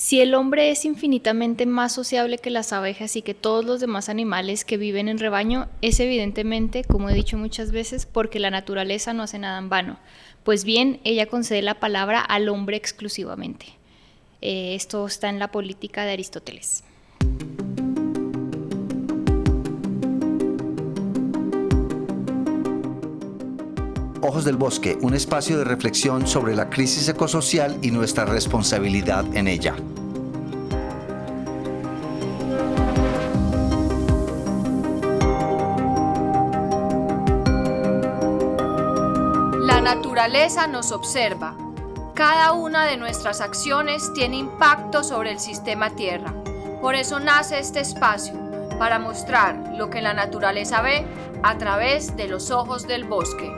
Si el hombre es infinitamente más sociable que las abejas y que todos los demás animales que viven en rebaño, es evidentemente, como he dicho muchas veces, porque la naturaleza no hace nada en vano. Pues bien, ella concede la palabra al hombre exclusivamente. Esto está en la Política de Aristóteles. Ojos del Bosque, un espacio de reflexión sobre la crisis ecosocial y nuestra responsabilidad en ella. La naturaleza nos observa. Cada una de nuestras acciones tiene impacto sobre el sistema Tierra. Por eso nace este espacio, para mostrar lo que la naturaleza ve a través de los ojos del bosque.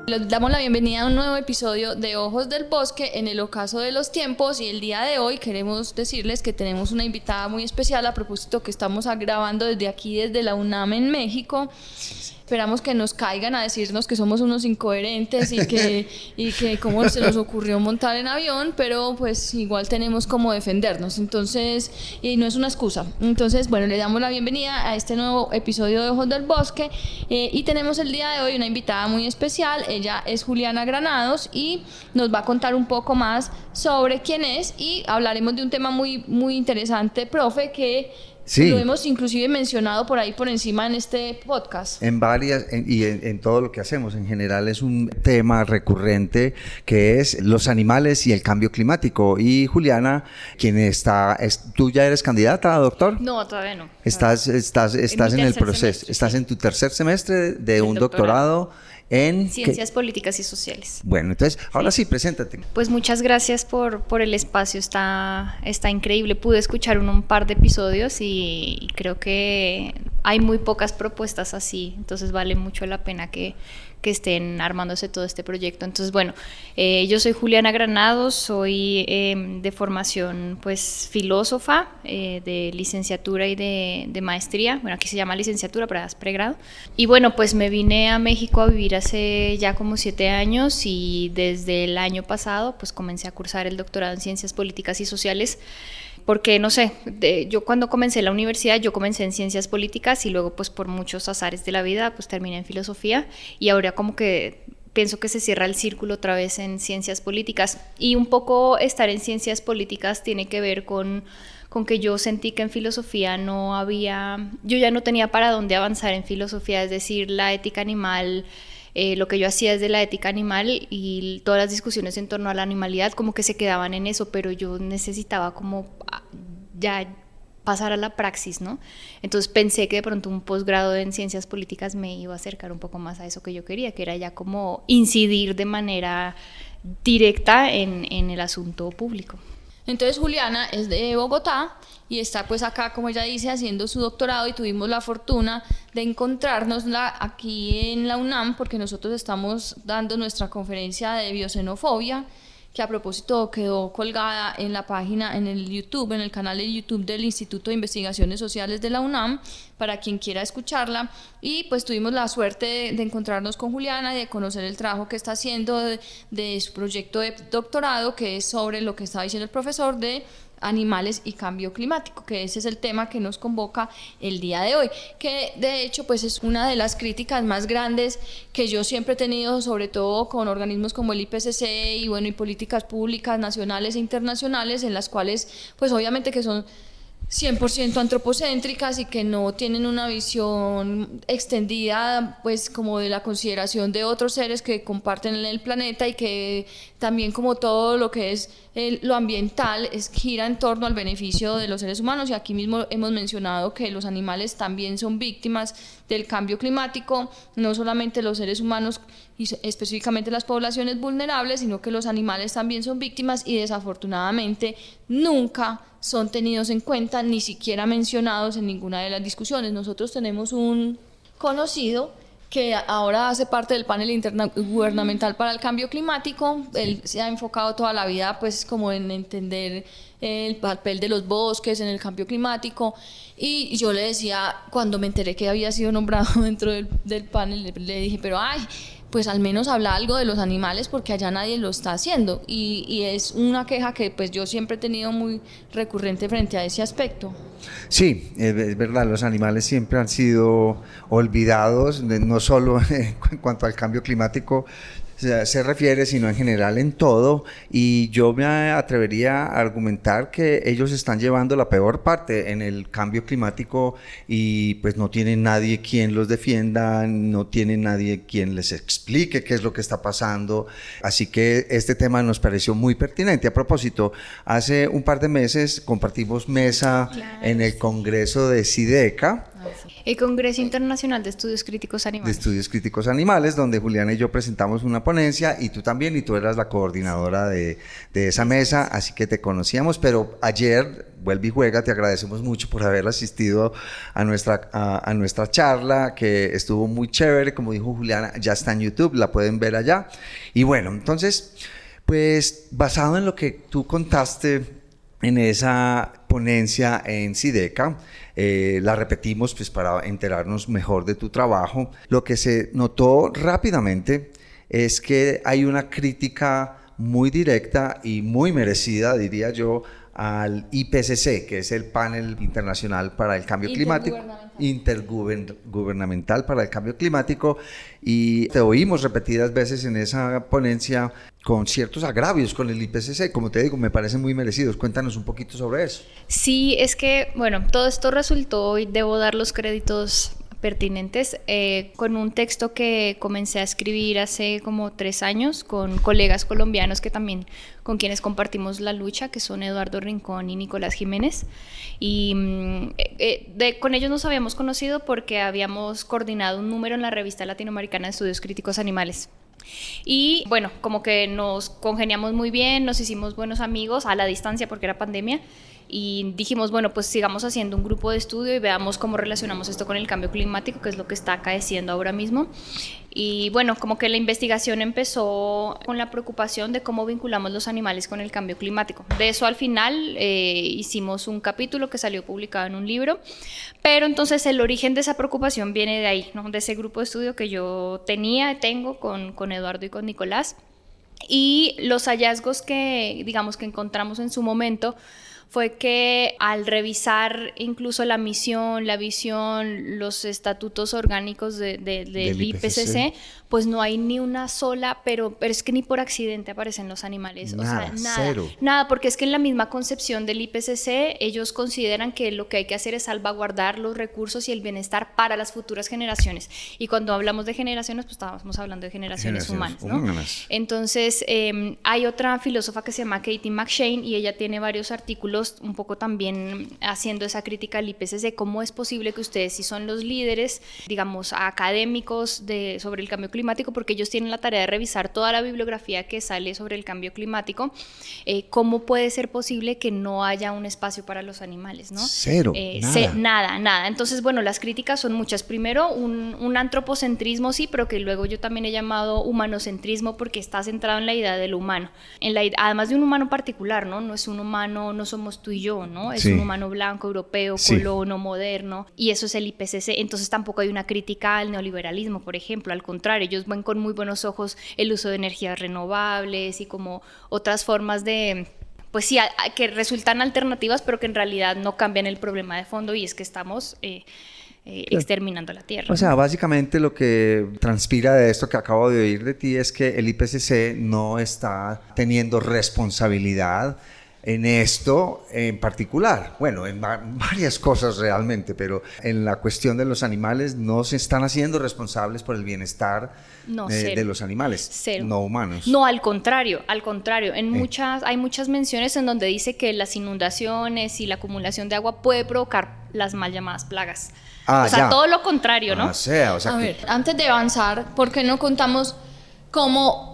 Les damos la bienvenida a un nuevo episodio de Ojos del Bosque en el ocaso de los tiempos, y el día de hoy queremos decirles que tenemos una invitada muy especial a propósito que estamos grabando desde aquí, desde la UNAM en México. Esperamos que nos caigan a decirnos que somos unos incoherentes y que cómo se nos ocurrió montar en avión, pero pues igual tenemos cómo defendernos, entonces, y no es una excusa. Entonces, bueno, le damos la bienvenida a este nuevo episodio de Ojos del Bosque, y tenemos el día de hoy una invitada muy especial. Ella es Juliana Granados y nos va a contar un poco más sobre quién es, y hablaremos de un tema muy, muy interesante, profe, que sí, lo hemos inclusive mencionado por ahí por encima en este podcast. en varias en todo lo que hacemos. En general es un tema recurrente que es los animales y el cambio climático. Y Juliana, ¿tú ya eres candidata, doctor? No, todavía no. Estás en el proceso. Semestre, Estás sí. en tu tercer semestre de un doctorado. doctorado en Ciencias políticas y sociales. Bueno, entonces, ahora sí, preséntate. Pues muchas gracias por el espacio, está increíble. Pude escuchar un par de episodios y creo que hay muy pocas propuestas así, entonces vale mucho la pena que estén armándose todo este proyecto. Entonces, bueno, yo soy Juliana Granados, soy de formación pues filósofa, de licenciatura y de maestría. Bueno, aquí se llama licenciatura, pero es pregrado. Y bueno, pues me vine a México a vivir hace ya como 7 años, y desde el año pasado pues comencé a cursar el doctorado en Ciencias Políticas y Sociales. Porque, no sé, yo cuando comencé la universidad, yo comencé en ciencias políticas y luego pues por muchos azares de la vida pues terminé en filosofía, y ahora como que pienso que se cierra el círculo otra vez en ciencias políticas. Y un poco estar en ciencias políticas tiene que ver con que yo sentí que en filosofía yo ya no tenía para dónde avanzar en filosofía, es decir, la ética animal. Lo que yo hacía desde la ética animal y todas las discusiones en torno a la animalidad como que se quedaban en eso, pero yo necesitaba como ya pasar a la praxis, ¿no? Entonces pensé que de pronto un posgrado en ciencias políticas me iba a acercar un poco más a eso que yo quería, que era ya como incidir de manera directa en el asunto público. Entonces Juliana es de Bogotá y está pues acá, como ella dice, haciendo su doctorado, y tuvimos la fortuna de encontrárnosla aquí en la UNAM porque nosotros estamos dando nuestra conferencia de bioxenofobia, que a propósito quedó colgada en la página, en el YouTube, en el canal de YouTube del Instituto de Investigaciones Sociales de la UNAM, para quien quiera escucharla. Y pues tuvimos la suerte de encontrarnos con Juliana y de conocer el trabajo que está haciendo de su proyecto de doctorado, que es sobre lo que estaba diciendo el profesor de animales y cambio climático, que ese es el tema que nos convoca el día de hoy, que de hecho pues es una de las críticas más grandes que yo siempre he tenido, sobre todo con organismos como el IPCC y bueno, y políticas públicas nacionales e internacionales, en las cuales pues obviamente que son 100% antropocéntricas y que no tienen una visión extendida pues como de la consideración de otros seres que comparten el planeta, y que también como todo lo que es lo ambiental gira en torno al beneficio de los seres humanos. Y aquí mismo hemos mencionado que los animales también son víctimas del cambio climático, no solamente los seres humanos y específicamente las poblaciones vulnerables, sino que los animales también son víctimas y desafortunadamente nunca son tenidos en cuenta, ni siquiera mencionados en ninguna de las discusiones. Nosotros tenemos un conocido que ahora hace parte del panel intergubernamental para el cambio climático. Él se ha enfocado toda la vida pues como en entender el papel de los bosques en el cambio climático, y yo le decía, cuando me enteré que había sido nombrado dentro del panel, le dije, pero pues al menos habla algo de los animales, porque allá nadie lo está haciendo, y es una queja que pues yo siempre he tenido muy recurrente frente a ese aspecto. Sí, es verdad, los animales siempre han sido olvidados, no solo en cuanto al cambio climático se refiere, sino en general en todo, y yo me atrevería a argumentar que ellos están llevando la peor parte en el cambio climático, y pues no tienen nadie quien los defienda, no tienen nadie quien les explique qué es lo que está pasando, así que este tema nos pareció muy pertinente. A propósito, hace un par de meses compartimos mesa en el Congreso de SIDECA, el Congreso Internacional de Estudios Críticos Animales. De Estudios Críticos Animales, donde Juliana y yo presentamos una ponencia, y tú también, y tú eras la coordinadora de esa mesa, así que te conocíamos, pero ayer, vuelve y juega, te agradecemos mucho por haber asistido a nuestra charla, que estuvo muy chévere, como dijo Juliana, ya está en YouTube, la pueden ver allá. Y bueno, entonces, pues basado en lo que tú contaste en esa ponencia en SIDECA, la repetimos pues para enterarnos mejor de tu trabajo. Lo que se notó rápidamente es que hay una crítica muy directa y muy merecida, diría yo, al IPCC, que es el Panel Internacional para el Cambio Climático, intergubernamental para el Cambio Climático, y te oímos repetidas veces en esa ponencia con ciertos agravios con el IPCC, como te digo, me parecen muy merecidos. Cuéntanos un poquito sobre eso. Sí, es que, bueno, todo esto resultó, y debo dar los créditos pertinentes, con un texto que comencé a escribir hace como 3 años con colegas colombianos que también, con quienes compartimos la lucha, que son Eduardo Rincón y Nicolás Jiménez, y con ellos nos habíamos conocido porque habíamos coordinado un número en la revista latinoamericana de Estudios Críticos Animales. Y bueno, como que nos congeniamos muy bien, nos hicimos buenos amigos a la distancia porque era pandemia, y dijimos, bueno, pues sigamos haciendo un grupo de estudio y veamos cómo relacionamos esto con el cambio climático, que es lo que está acaeciendo ahora mismo. Y bueno, como que la investigación empezó con la preocupación de cómo vinculamos los animales con el cambio climático. De eso al final hicimos un capítulo que salió publicado en un libro, pero entonces el origen de esa preocupación viene de ahí, ¿no? De ese grupo de estudio que yo tengo con Eduardo y con Nicolás. Y los hallazgos que, digamos, que encontramos en su momento fue que al revisar incluso la misión, la visión, los estatutos orgánicos del IPCC, pues no hay ni una sola, pero es que ni por accidente aparecen los animales. Nada, o sea, cero. Nada, porque es que en la misma concepción del IPCC ellos consideran que lo que hay que hacer es salvaguardar los recursos y el bienestar para las futuras generaciones. Y cuando hablamos de generaciones, pues estábamos hablando de generaciones humanas, ¿no? Entonces, hay otra filósofa que se llama Katie McShane, y ella tiene varios artículos un poco también haciendo esa crítica al IPCC. ¿Cómo es posible que ustedes, si son los líderes, digamos, académicos sobre el cambio climático, porque ellos tienen la tarea de revisar toda la bibliografía que sale sobre el cambio climático, cómo puede ser posible que no haya un espacio para los animales, ¿no? Cero, nada. Entonces, bueno, las críticas son muchas. Primero, un antropocentrismo, sí, pero que luego yo también he llamado humanocentrismo, porque está centrado en la idea del humano, además de un humano particular, ¿no? No es un humano, no somos tú y yo, ¿no? Es un humano blanco, europeo, colono, moderno, y eso es el IPCC. Entonces tampoco hay una crítica al neoliberalismo, por ejemplo, al contrario, ellos ven con muy buenos ojos el uso de energías renovables y como otras formas de, pues sí, que resultan alternativas, pero que en realidad no cambian el problema de fondo, y es que estamos exterminando la Tierra. O sea, básicamente lo que transpira de esto que acabo de oír de ti es que el IPCC no está teniendo responsabilidad en esto en particular. Bueno, en varias cosas realmente, pero en la cuestión de los animales no se están haciendo responsables por el bienestar de los animales, no humanos. No, al contrario. Hay muchas menciones en donde dice que las inundaciones y la acumulación de agua puede provocar las mal llamadas plagas. Todo lo contrario, ¿no? A ver, antes de avanzar, ¿por qué no contamos cómo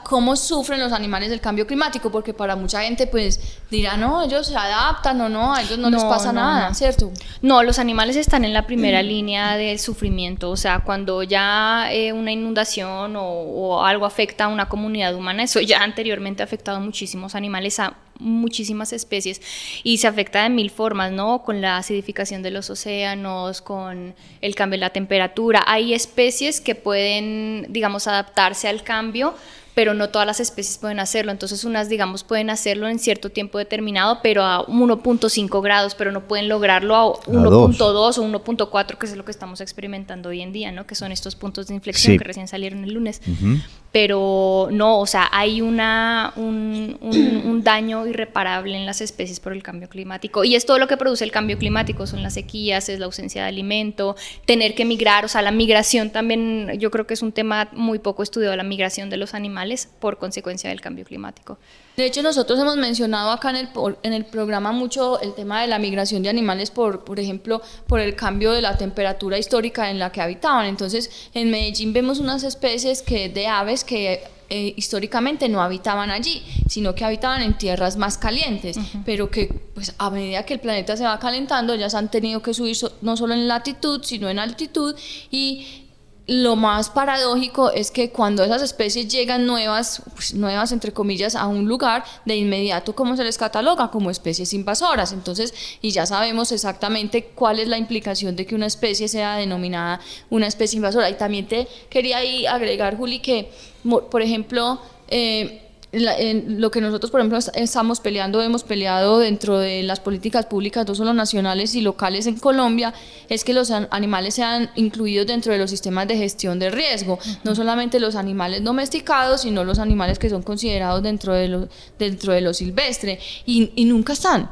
cómo sufren los animales del cambio climático, porque para mucha gente pues dirá, no, ellos se adaptan o no, a ellos no les pasa nada, ¿cierto? No, los animales están en la primera línea del sufrimiento, o sea, cuando ya una inundación o algo afecta a una comunidad humana, eso ya anteriormente ha afectado a muchísimos animales, a muchísimas especies, y se afecta de mil formas, ¿no? Con la acidificación de los océanos, con el cambio de la temperatura. Hay especies que pueden, digamos, adaptarse al cambio, pero no todas las especies pueden hacerlo. Entonces unas, digamos, pueden hacerlo en cierto tiempo determinado, pero a 1.5 grados, pero no pueden lograrlo a 1.2 o 1.4, que es lo que estamos experimentando hoy en día, ¿no? Que son estos puntos de inflexión que recién salieron el lunes. Pero no, o sea, hay un daño irreparable en las especies por el cambio climático, y es todo lo que produce el cambio climático, son las sequías, es la ausencia de alimento, tener que migrar, o sea, la migración también, yo creo que es un tema muy poco estudiado, la migración de los animales por consecuencia del cambio climático. De hecho, nosotros hemos mencionado acá en el programa mucho el tema de la migración de animales por ejemplo, por el cambio de la temperatura histórica en la que habitaban. Entonces, en Medellín vemos unas especies de aves que históricamente no habitaban allí, sino que habitaban en tierras más calientes, pero que pues a medida que el planeta se va calentando, ellas han tenido que subir no solo en latitud, sino en altitud, y lo más paradójico es que cuando esas especies llegan nuevas entre comillas a un lugar, de inmediato ¿cómo se les cataloga? Como especies invasoras. Entonces, y ya sabemos exactamente cuál es la implicación de que una especie sea denominada una especie invasora. Y también te quería ahí agregar, Juli, que por ejemplo lo que nosotros, por ejemplo, hemos peleado dentro de las políticas públicas, no solo nacionales y locales en Colombia, es que los animales sean incluidos dentro de los sistemas de gestión de riesgo, no solamente los animales domesticados, sino los animales que son considerados dentro de lo silvestre, y nunca están.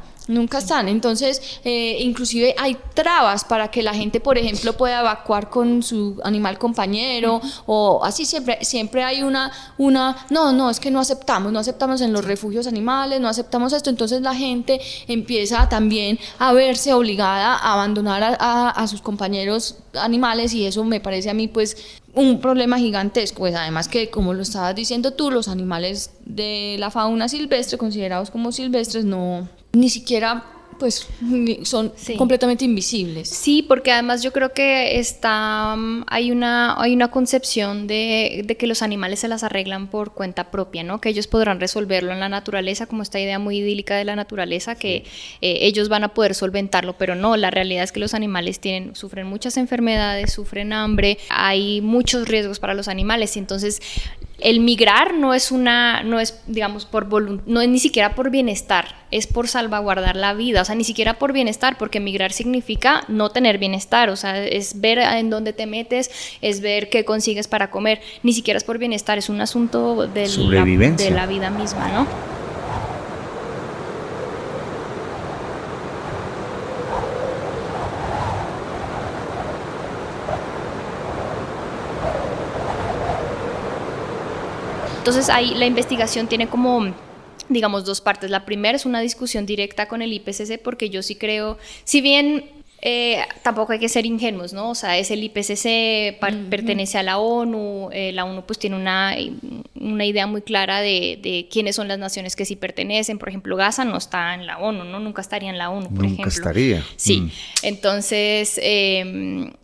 Entonces inclusive hay trabas para que la gente, por ejemplo, pueda evacuar con su animal compañero, o así siempre hay no, es que no aceptamos en los refugios animales, no aceptamos esto. Entonces la gente empieza también a verse obligada a abandonar a sus compañeros animales, y eso me parece a mí pues un problema gigantesco. Pues además que, como lo estabas diciendo tú, los animales de la fauna silvestre, considerados como silvestres, ni siquiera pues son completamente invisibles. Sí, porque además yo creo que hay una concepción de que los animales se las arreglan por cuenta propia, ¿no? Que ellos podrán resolverlo en la naturaleza, como esta idea muy idílica de la naturaleza, que ellos van a poder solventarlo, pero no, la realidad es que los animales sufren muchas enfermedades, sufren hambre, hay muchos riesgos para los animales, y entonces el migrar no es digamos por no es ni siquiera por bienestar, es por salvaguardar la vida, o sea, ni siquiera por bienestar, porque migrar significa no tener bienestar, o sea, es ver en dónde te metes, es ver qué consigues para comer, ni siquiera es por bienestar, es un asunto de la vida misma, ¿no? Entonces ahí la investigación tiene como, digamos, dos partes. La primera es una discusión directa con el IPCC, porque yo sí creo, si bien tampoco hay que ser ingenuos, ¿no? O sea, es el IPCC, pertenece a la ONU pues tiene una idea muy clara de quiénes son las naciones que sí pertenecen. Por ejemplo, Gaza no está en la ONU, ¿no? Nunca estaría en la ONU, por ejemplo. Nunca estaría. Sí, entonces,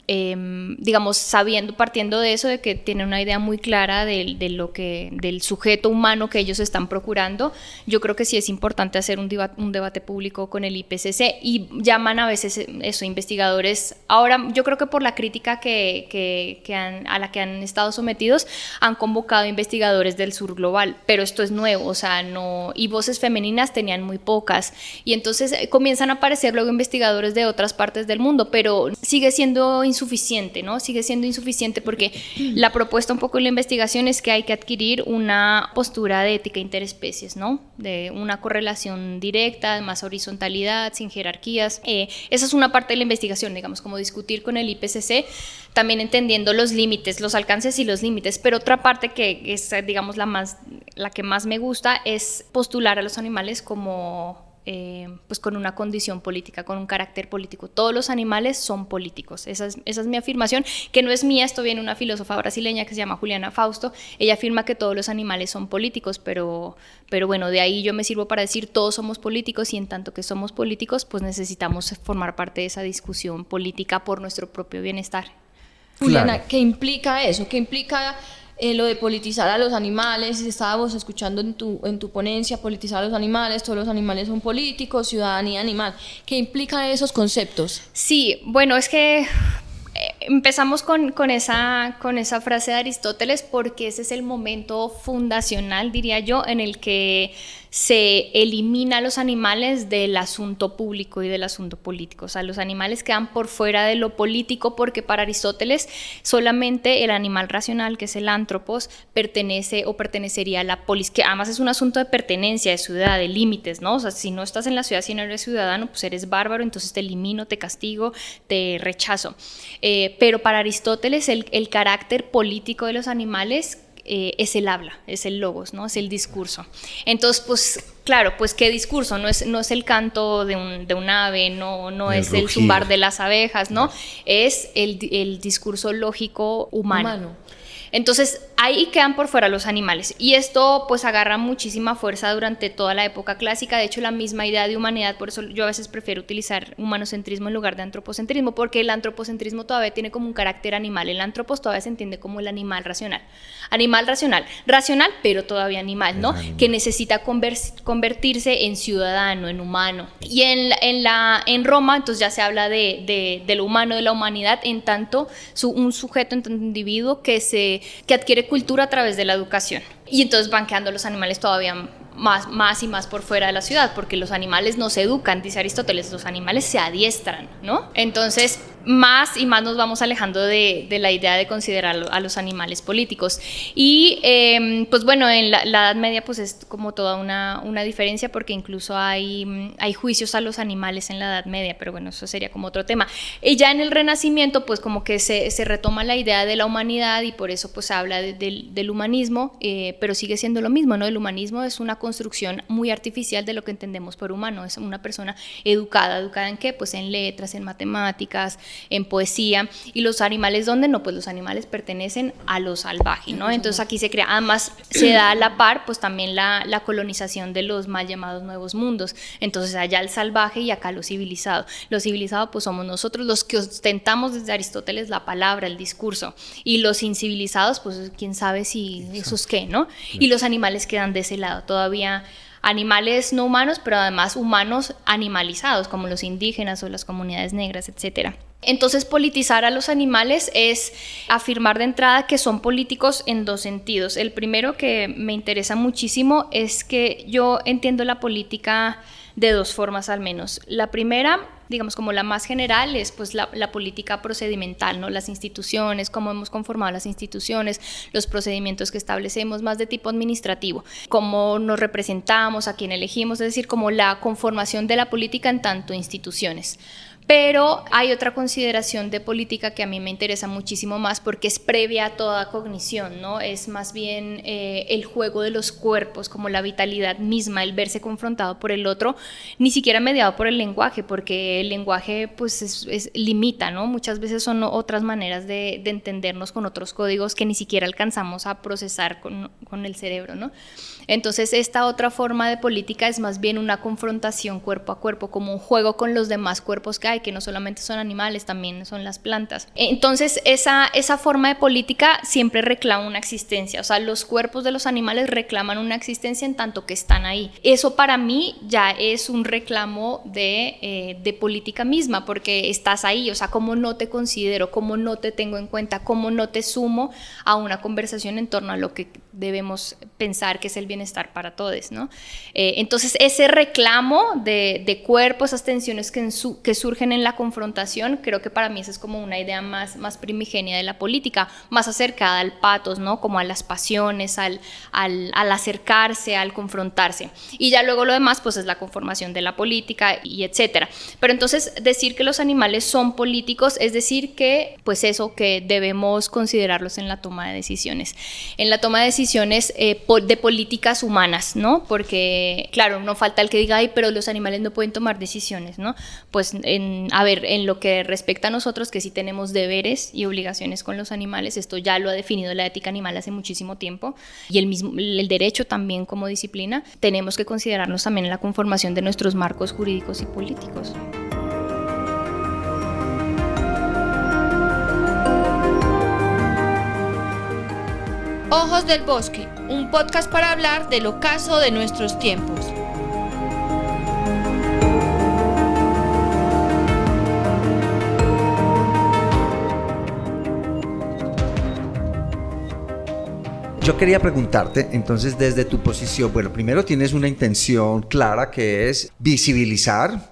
digamos, partiendo de eso, de que tiene una idea muy clara del sujeto humano que ellos están procurando, yo creo que sí es importante hacer un debate público con el IPCC, y llaman a veces eso, investigadores. Ahora, yo creo que por la crítica a la que han estado sometidos, han convocado investigadores del sur global, pero esto es nuevo, o sea, no, y voces femeninas tenían muy pocas, y entonces comienzan a aparecer luego investigadores de otras partes del mundo, pero sigue siendo insuficiente, ¿no? Sigue siendo insuficiente, porque la propuesta un poco en la investigación es que hay que adquirir una postura de ética interespecies, ¿no? De una correlación directa, de más horizontalidad, sin jerarquías. Esa es una parte de la investigación, digamos, como discutir con el IPCC, también entendiendo los límites, los alcances y los límites, pero otra parte que es, digamos, la que más me gusta, es postular a los animales como pues con una condición política, con un carácter político. Todos los animales son políticos. Esa es mi afirmación, que no es mía. Esto viene de una filósofa brasileña que se llama Juliana Fausto. Ella afirma que todos los animales son políticos, pero bueno, de ahí yo me sirvo para decir todos somos políticos, y en tanto que somos políticos, pues necesitamos formar parte de esa discusión política por nuestro propio bienestar. Juliana, Claro. ¿qué implica eso? ¿Qué implica lo de politizar a los animales? Estábamos escuchando en tu ponencia, politizar a los animales, todos los animales son políticos, ciudadanía animal. ¿Qué implican esos conceptos? Sí, bueno, es que empezamos con esa frase de Aristóteles porque ese es el momento fundacional, diría yo, en el que se elimina a los animales del asunto público y del asunto político. O sea, los animales quedan por fuera de lo político porque para Aristóteles solamente el animal racional, que es el antropos, pertenece o pertenecería a la polis, que además es un asunto de pertenencia, de ciudad, de límites, ¿no? O sea, si no estás en la ciudad, si no eres ciudadano, pues eres bárbaro, entonces te elimino, te castigo, te rechazo. Pero para Aristóteles el carácter político de los animales es el habla, es el logos, ¿no? Es el discurso. Entonces, pues claro, pues qué discurso, no es el canto de un ave, no es el zumbar de las abejas, ¿no? Es el discurso lógico humano. Entonces ahí quedan por fuera los animales, y esto pues agarra muchísima fuerza durante toda la época clásica. De hecho, la misma idea de humanidad, por eso yo a veces prefiero utilizar humanocentrismo en lugar de antropocentrismo, porque el antropocentrismo todavía tiene como un carácter animal. El antropos todavía se entiende como el animal racional, pero todavía animal, ¿no? Que necesita convertirse en ciudadano, en humano. Y en Roma entonces ya se habla de lo humano, de la humanidad, en tanto un sujeto, en tanto individuo que adquiere cultura a través de la educación. Y entonces van quedando los animales todavía más y más por fuera de la ciudad, porque los animales no se educan, dice Aristóteles, los animales se adiestran, ¿no? Entonces más y más nos vamos alejando de la idea de considerar a los animales políticos. Y pues bueno, en la Edad Media pues es como toda una diferencia, porque incluso hay juicios a los animales en la Edad Media, pero bueno, eso sería como otro tema. Y ya en el Renacimiento pues como que se retoma la idea de la humanidad, y por eso pues se habla del humanismo, pero sigue siendo lo mismo, ¿no? El humanismo es una construcción muy artificial de lo que entendemos por humano. Es una persona ¿educada en qué? Pues en letras, en matemáticas, en poesía. Y los animales, ¿dónde? No, pues los animales pertenecen a lo salvaje, ¿no? Entonces aquí se crea, además se da a la par pues también la colonización de los mal llamados nuevos mundos. Entonces allá el salvaje y acá lo civilizado. Lo civilizado pues somos nosotros los que ostentamos desde Aristóteles la palabra, el discurso, y los incivilizados pues quién sabe si esos qué, ¿no? Y los animales quedan de ese lado, todavía animales no humanos, pero además humanos animalizados, como los indígenas o las comunidades negras, etcétera. Entonces, politizar a los animales es afirmar de entrada que son políticos en dos sentidos. El primero, que me interesa muchísimo, es que yo entiendo la política de dos formas al menos. La primera, digamos como la más general, es pues la política procedimental, ¿no? Las instituciones, cómo hemos conformado las instituciones, los procedimientos que establecemos, más de tipo administrativo, cómo nos representamos, a quién elegimos, es decir, como la conformación de la política en tanto instituciones. Pero hay otra consideración de política que a mí me interesa muchísimo más, porque es previa a toda cognición, ¿no? Es más bien el juego de los cuerpos, como la vitalidad misma, el verse confrontado por el otro, ni siquiera mediado por el lenguaje, porque el lenguaje pues limita, ¿no? Muchas veces son otras maneras de entendernos con otros códigos que ni siquiera alcanzamos a procesar con el cerebro, ¿no? Entonces esta otra forma de política es más bien una confrontación cuerpo a cuerpo, como un juego con los demás cuerpos que hay, que no solamente son animales, también son las plantas. Entonces esa forma de política siempre reclama una existencia, o sea, los cuerpos de los animales reclaman una existencia en tanto que están ahí. Eso para mí ya es un reclamo de política misma, porque estás ahí, o sea, cómo no te considero, cómo no te tengo en cuenta, cómo no te sumo a una conversación en torno a lo que debemos pensar que es el bienestar para todos, ¿no? Entonces ese reclamo de cuerpo, esas tensiones que surgen en la confrontación, creo que para mí esa es como una idea más primigenia de la política, más acercada al patos, ¿no? Como a las pasiones, al acercarse, al confrontarse. Y ya luego lo demás pues es la conformación de la política y etcétera. Pero entonces decir que los animales son políticos es decir que, pues eso, que debemos considerarlos en la toma de decisiones. En la toma de decisiones de políticas humanas, ¿no? Porque, claro, no falta el que diga, ay, pero los animales no pueden tomar decisiones, ¿no? Pues, a ver, en lo que respecta a nosotros, que sí tenemos deberes y obligaciones con los animales, esto ya lo ha definido la ética animal hace muchísimo tiempo, y el derecho también como disciplina, tenemos que considerarnos también en la conformación de nuestros marcos jurídicos y políticos. Ojos del Bosque, un podcast para hablar del ocaso de nuestros tiempos. Yo quería preguntarte, entonces, desde tu posición, bueno, primero tienes una intención clara que es visibilizar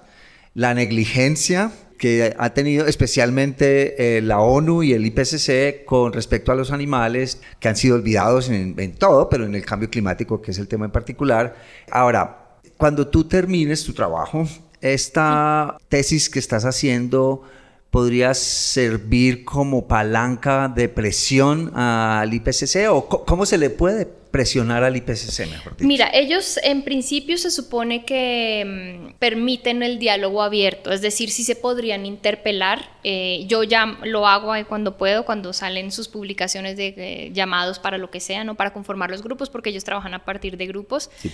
la negligencia que ha tenido especialmente la ONU y el IPCC con respecto a los animales, que han sido olvidados en todo, pero en el cambio climático, que es el tema en particular. Ahora, cuando tú termines tu trabajo, esta tesis que estás haciendo podría servir como palanca de presión al IPCC, o ¿cómo se le puede presionar al IPCC, mejor dicho? Mira, ellos en principio se supone que permiten el diálogo abierto, es decir, sí se podrían interpelar. Yo ya lo hago cuando puedo, cuando salen sus publicaciones de llamados para lo que sea, ¿no? Para conformar los grupos, porque ellos trabajan a partir de grupos. Sí.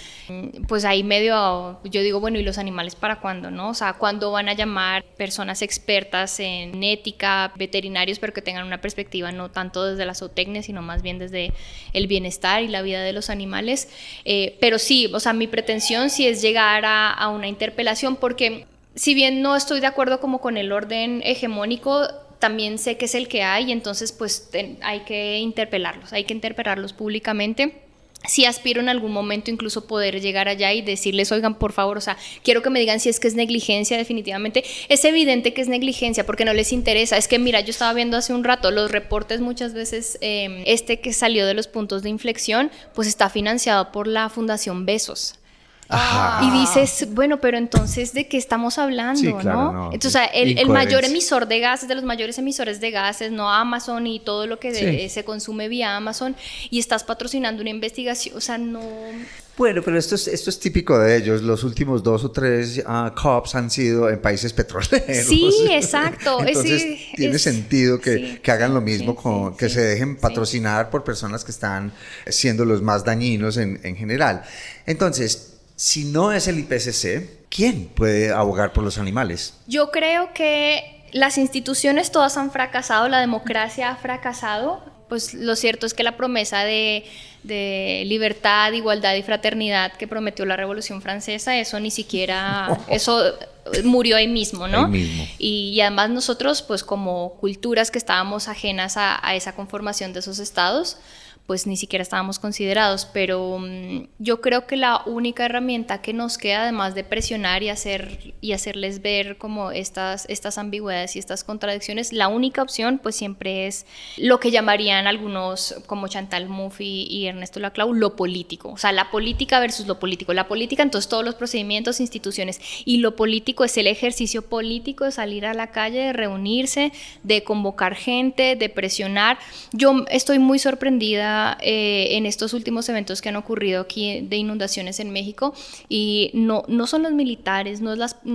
Pues ahí medio, yo digo, bueno, ¿y los animales para cuándo, no? O sea, ¿cuándo van a llamar personas expertas en ética, veterinarios, pero que tengan una perspectiva no tanto desde la zootecnia, sino más bien desde el bienestar y la vida de los animales? Pero sí, o sea, mi pretensión sí es llegar a una interpelación, porque si bien no estoy de acuerdo como con el orden hegemónico, también sé que es el que hay, y entonces pues hay que interpelarlos públicamente. Sí aspiro en algún momento incluso poder llegar allá y decirles, oigan, por favor, o sea, quiero que me digan si es que es negligencia. Definitivamente es evidente que es negligencia porque no les interesa. Es que mira, yo estaba viendo hace un rato los reportes, muchas veces que salió de los puntos de inflexión, pues está financiado por la Fundación Besos. Y dices, bueno, pero entonces, ¿de qué estamos hablando? Sí, claro, ¿no? Entonces, o sea, el mayor emisor de gases, de los mayores emisores de gases, no Amazon y todo lo que se consume vía Amazon, y estás patrocinando una investigación, o sea, no... Bueno, pero esto es típico de ellos. Los últimos 2 o 3 COPs han sido en países petroleros. Sí, exacto. Entonces tiene sentido que hagan lo mismo, que se dejen patrocinar por personas que están siendo los más dañinos en general. Entonces, si no es el IPCC, ¿quién puede abogar por los animales? Yo creo que las instituciones todas han fracasado, la democracia ha fracasado. Pues lo cierto es que la promesa de libertad, igualdad y fraternidad que prometió la Revolución Francesa, eso ni siquiera, eso murió ahí mismo, ¿no? Ahí mismo. Y además nosotros, pues como culturas que estábamos ajenas a esa conformación de esos estados, pues ni siquiera estábamos considerados, pero yo creo que la única herramienta que nos queda, además de presionar y hacerles ver como estas ambigüedades y estas contradicciones, la única opción pues siempre es lo que llamarían algunos como Chantal Mouffe y Ernesto Laclau, lo político, o sea, la política versus lo político. La política, entonces todos los procedimientos, instituciones, y lo político es el ejercicio político de salir a la calle, de reunirse, de convocar gente, de presionar. Yo estoy muy sorprendida en estos últimos eventos que han ocurrido aquí de inundaciones en México, y no son los militares, no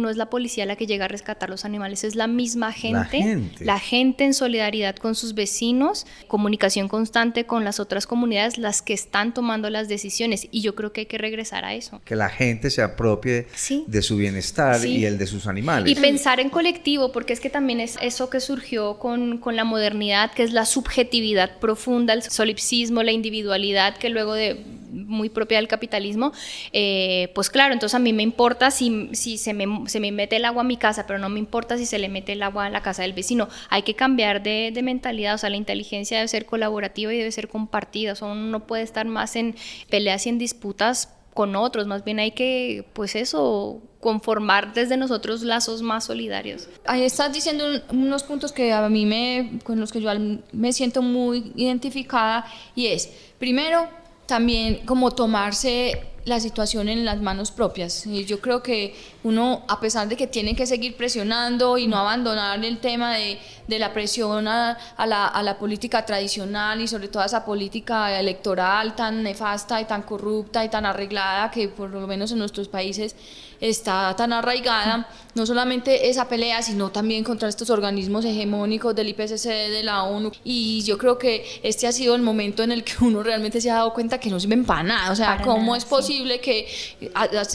es la policía la que llega a rescatar los animales, es la misma gente, la gente en solidaridad con sus vecinos, comunicación constante con las otras comunidades, las que están tomando las decisiones, y yo creo que hay que regresar a eso. Que la gente se apropie de su bienestar y el de sus animales. Y pensar en colectivo, porque es que también es eso que surgió con la modernidad, que es la subjetividad profunda, el solipsismo, la individualidad que luego muy propia del capitalismo, pues claro, entonces a mí me importa si se me mete el agua a mi casa, pero no me importa si se le mete el agua a la casa del vecino. Hay que cambiar de mentalidad, o sea, la inteligencia debe ser colaborativa y debe ser compartida, o sea, uno no puede estar más en peleas y en disputas con otros, más bien hay que, pues eso, conformar desde nosotros lazos más solidarios. Ahí estás diciendo unos puntos que a mí con los que yo me siento muy identificada, y es, primero, también como tomarse la situación en las manos propias. Y yo creo que uno, a pesar de que tiene que seguir presionando y no abandonar el tema de la presión a la política tradicional y sobre todo a esa política electoral tan nefasta y tan corrupta y tan arreglada que por lo menos en nuestros países está tan arraigada, no solamente esa pelea, sino también contra estos organismos hegemónicos del IPCC, de la ONU, y yo creo que este ha sido el momento en el que uno realmente se ha dado cuenta que no sirven para nada, o sea, para ¿cómo nada, es posible que,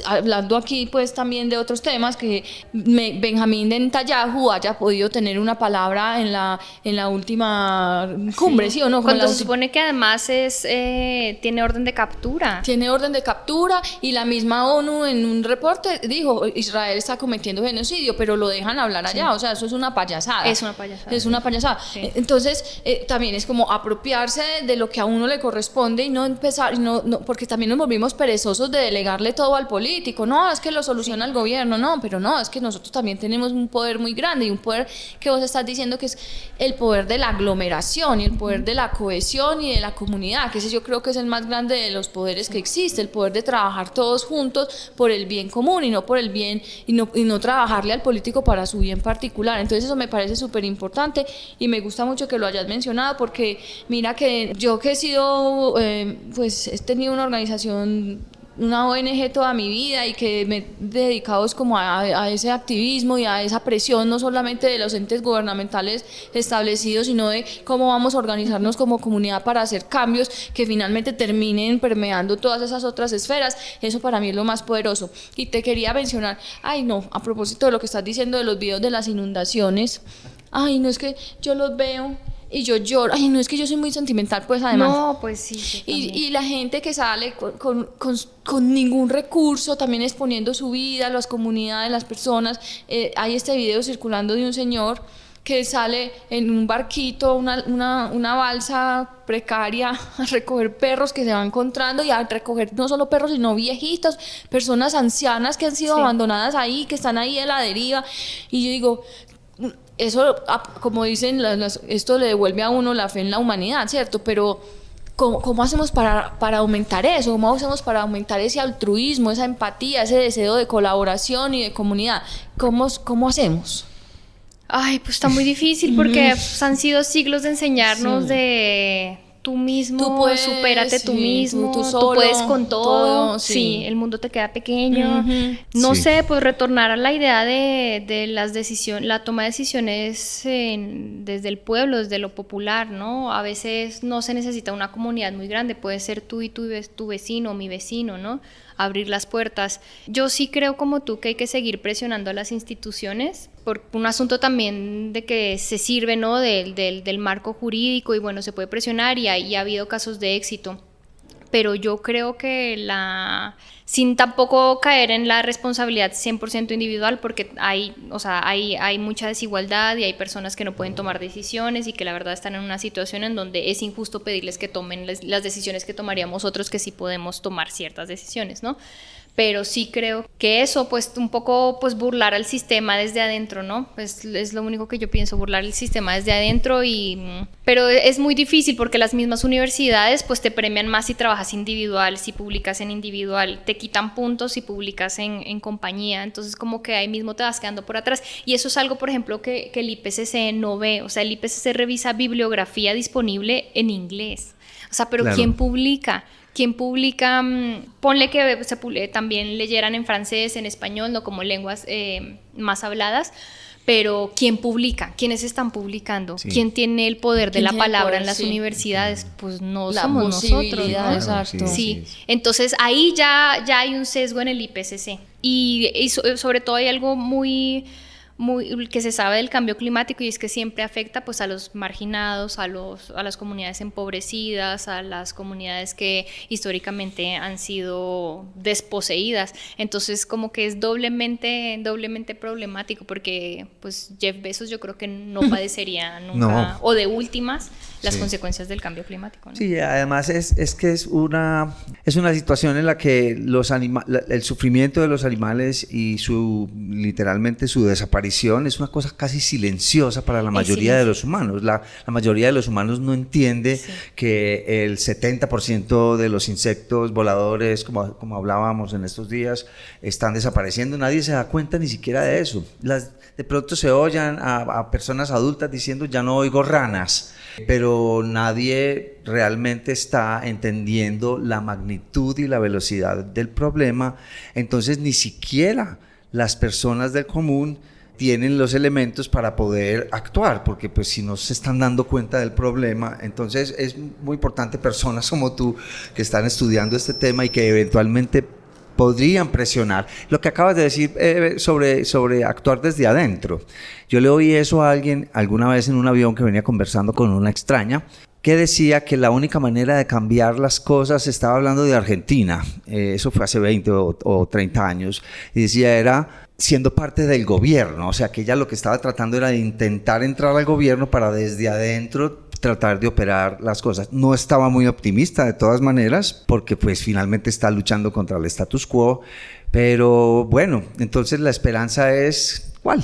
hablando aquí pues también de otros temas, que Benjamín Netanyahu haya podido tener una palabra en la última cumbre, ¿sí o no? Cuando se supone que además tiene orden de captura. Tiene orden de captura, y la misma ONU en un reporte dijo, Israel está cometiendo genocidio, pero lo dejan hablar allá, o sea, eso es una payasada. Es una payasada. Es una payasada. Sí. Entonces, también es como apropiarse de lo que a uno le corresponde y no empezar, porque también nos volvimos perezosos de delegarle todo al político. No, es que lo soluciona el gobierno, no, pero no, es que nosotros también tenemos un poder muy grande, y un poder que vos estás diciendo que es el poder de la aglomeración y el poder de la cohesión y de la comunidad, que ese yo creo que es el más grande de los poderes que existe, el poder de trabajar todos juntos por el bien común y no por el bien, y no trabajarle al político para su bien particular. Entonces eso me parece súper importante y me gusta mucho que lo hayas mencionado, porque mira que yo que he sido, pues he tenido una organización, una ONG toda mi vida, y que me he dedicado como a ese activismo y a esa presión, no solamente de los entes gubernamentales establecidos, sino de cómo vamos a organizarnos como comunidad para hacer cambios que finalmente terminen permeando todas esas otras esferas. Eso para mí es lo más poderoso. Y te quería mencionar, a propósito de lo que estás diciendo de los videos de las inundaciones, no es que yo los veo y yo lloro, no es que yo soy muy sentimental, pues además. No, pues sí. Y la gente que sale con ningún recurso, también exponiendo su vida, las comunidades, las personas. Hay este video circulando de un señor que sale en un barquito, una balsa precaria, a recoger perros que se va encontrando, y a recoger no solo perros, sino viejitos, personas ancianas que han sido abandonadas ahí, que están ahí a la deriva. Y yo digo, eso, como dicen, esto le devuelve a uno la fe en la humanidad, ¿cierto? Pero ¿cómo hacemos para aumentar eso? ¿Cómo hacemos para aumentar ese altruismo, esa empatía, ese deseo de colaboración y de comunidad? ¿Cómo hacemos? Pues está muy difícil, porque han sido siglos de enseñarnos de tú mismo, tú puedes, supérate tú mismo, tú solo, puedes con todo, sí, el mundo te queda pequeño. No sé, pues retornar a la idea de las decisiones, la toma de decisiones desde el pueblo, desde lo popular, ¿no? A veces no se necesita una comunidad muy grande, puede ser tú y tu vecino, mi vecino, ¿no? Abrir las puertas. Yo sí creo como tú que hay que seguir presionando a las instituciones por un asunto también de que se sirve, ¿no? del marco jurídico, y bueno, se puede presionar, y ha habido casos de éxito, pero yo creo que sin tampoco caer en la responsabilidad 100% individual, porque hay mucha desigualdad y hay personas que no pueden tomar decisiones y que la verdad están en una situación en donde es injusto pedirles que tomen las decisiones que tomaríamos otros que sí podemos tomar ciertas decisiones, ¿no? Pero sí creo que eso, pues un poco pues burlar al sistema desde adentro, ¿no? Pues es lo único que yo pienso, burlar el sistema desde adentro. Pero es muy difícil, porque las mismas universidades pues te premian más si trabajas individual, si publicas en individual, te quitan puntos si publicas en compañía, entonces como que ahí mismo te vas quedando por atrás. Y eso es algo, por ejemplo, que el IPCC no ve, o sea, el IPCC revisa bibliografía disponible en inglés, o sea, pero claro. ¿Quién publica? Ponle que también leyeran en francés, en español, no como lenguas más habladas, pero ¿quién publica? ¿Quiénes están publicando? Sí. ¿Quién tiene el poder de la palabra en las universidades? Pues no somos nosotros, ¿no? Exacto. Sí. Entonces ahí ya hay un sesgo en el IPCC, y sobre todo hay algo muy que se sabe del cambio climático, y es que siempre afecta pues a los marginados, a las comunidades empobrecidas, a las comunidades que históricamente han sido desposeídas. Entonces como que es doblemente problemático, porque pues Jeff Bezos yo creo que no padecería nunca, o de últimas, las consecuencias del cambio climático, ¿no? Sí, además es que es una situación en la que el sufrimiento de los animales y literalmente su desaparición desaparición es una cosa casi silenciosa para la mayoría de los humanos. La mayoría de los humanos no entiende que el 70% de los insectos voladores, como hablábamos en estos días, están desapareciendo. Nadie se da cuenta ni siquiera de eso. De pronto se oyen a personas adultas diciendo ya no oigo ranas, pero nadie realmente está entendiendo la magnitud y la velocidad del problema. Entonces ni siquiera las personas del común tienen los elementos para poder actuar, porque pues si no se están dando cuenta del problema. Entonces es muy importante personas como tú que están estudiando este tema y que eventualmente podrían presionar. Lo que acabas de decir sobre actuar desde adentro. Yo le oí eso a alguien alguna vez en un avión que venía conversando con una extraña que decía que la única manera de cambiar las cosas, estaba hablando de Argentina, eso fue hace 20 o 30 años, y decía era siendo parte del gobierno, o sea que ella lo que estaba tratando era de intentar entrar al gobierno para desde adentro tratar de operar las cosas. No estaba muy optimista de todas maneras, porque pues finalmente está luchando contra el status quo, pero bueno, entonces la esperanza es ¿cuál?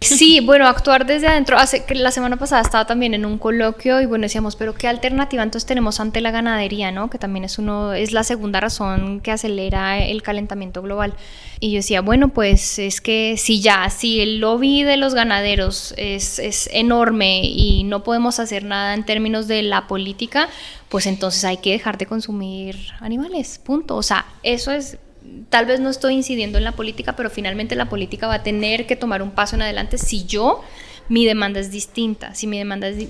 Sí, bueno, actuar desde adentro. La semana pasada estaba también en un coloquio y bueno, decíamos, pero ¿qué alternativa entonces tenemos ante la ganadería, no? Que también es la segunda razón que acelera el calentamiento global. Y yo decía, bueno, pues es que si el lobby de los ganaderos es enorme y no podemos hacer nada en términos de la política, pues entonces hay que dejar de consumir animales, punto. O sea, eso es... Tal vez no estoy incidiendo en la política, pero finalmente la política va a tener que tomar un paso en adelante si mi demanda es distinta.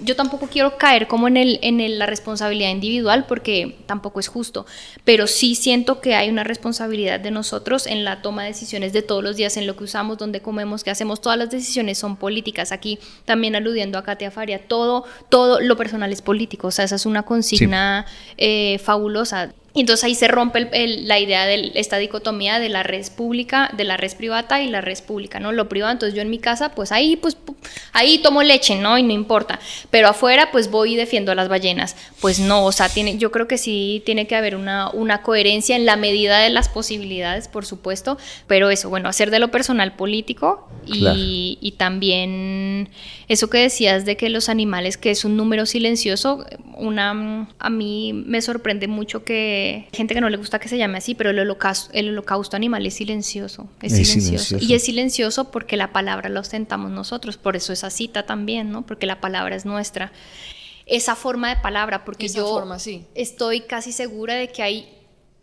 Yo tampoco quiero caer como en la responsabilidad individual porque tampoco es justo, pero sí siento que hay una responsabilidad de nosotros en la toma de decisiones de todos los días, en lo que usamos, dónde comemos, qué hacemos. Todas las decisiones son políticas. Aquí también aludiendo a Katia Faria, todo lo personal es político. O sea, esa es una consigna fabulosa. Y entonces ahí se rompe la idea de esta dicotomía de la red pública, de la red privada y la red pública, ¿no? Lo privado, entonces yo en mi casa, pues ahí tomo leche, ¿no? Y no importa. Pero afuera, pues voy y defiendo a las ballenas. Pues no, o sea, yo creo que sí tiene que haber una coherencia en la medida de las posibilidades, por supuesto. Pero eso, bueno, hacer de lo personal político y también eso que decías de que los animales, que es un número silencioso, a mí me sorprende mucho que gente que no le gusta que se llame así, pero el holocausto animal es silencioso. Y es silencioso porque la palabra la ostentamos nosotros, por eso esa cita también, ¿no? Porque la palabra es nuestra. Esa forma de palabra, porque estoy casi segura de que hay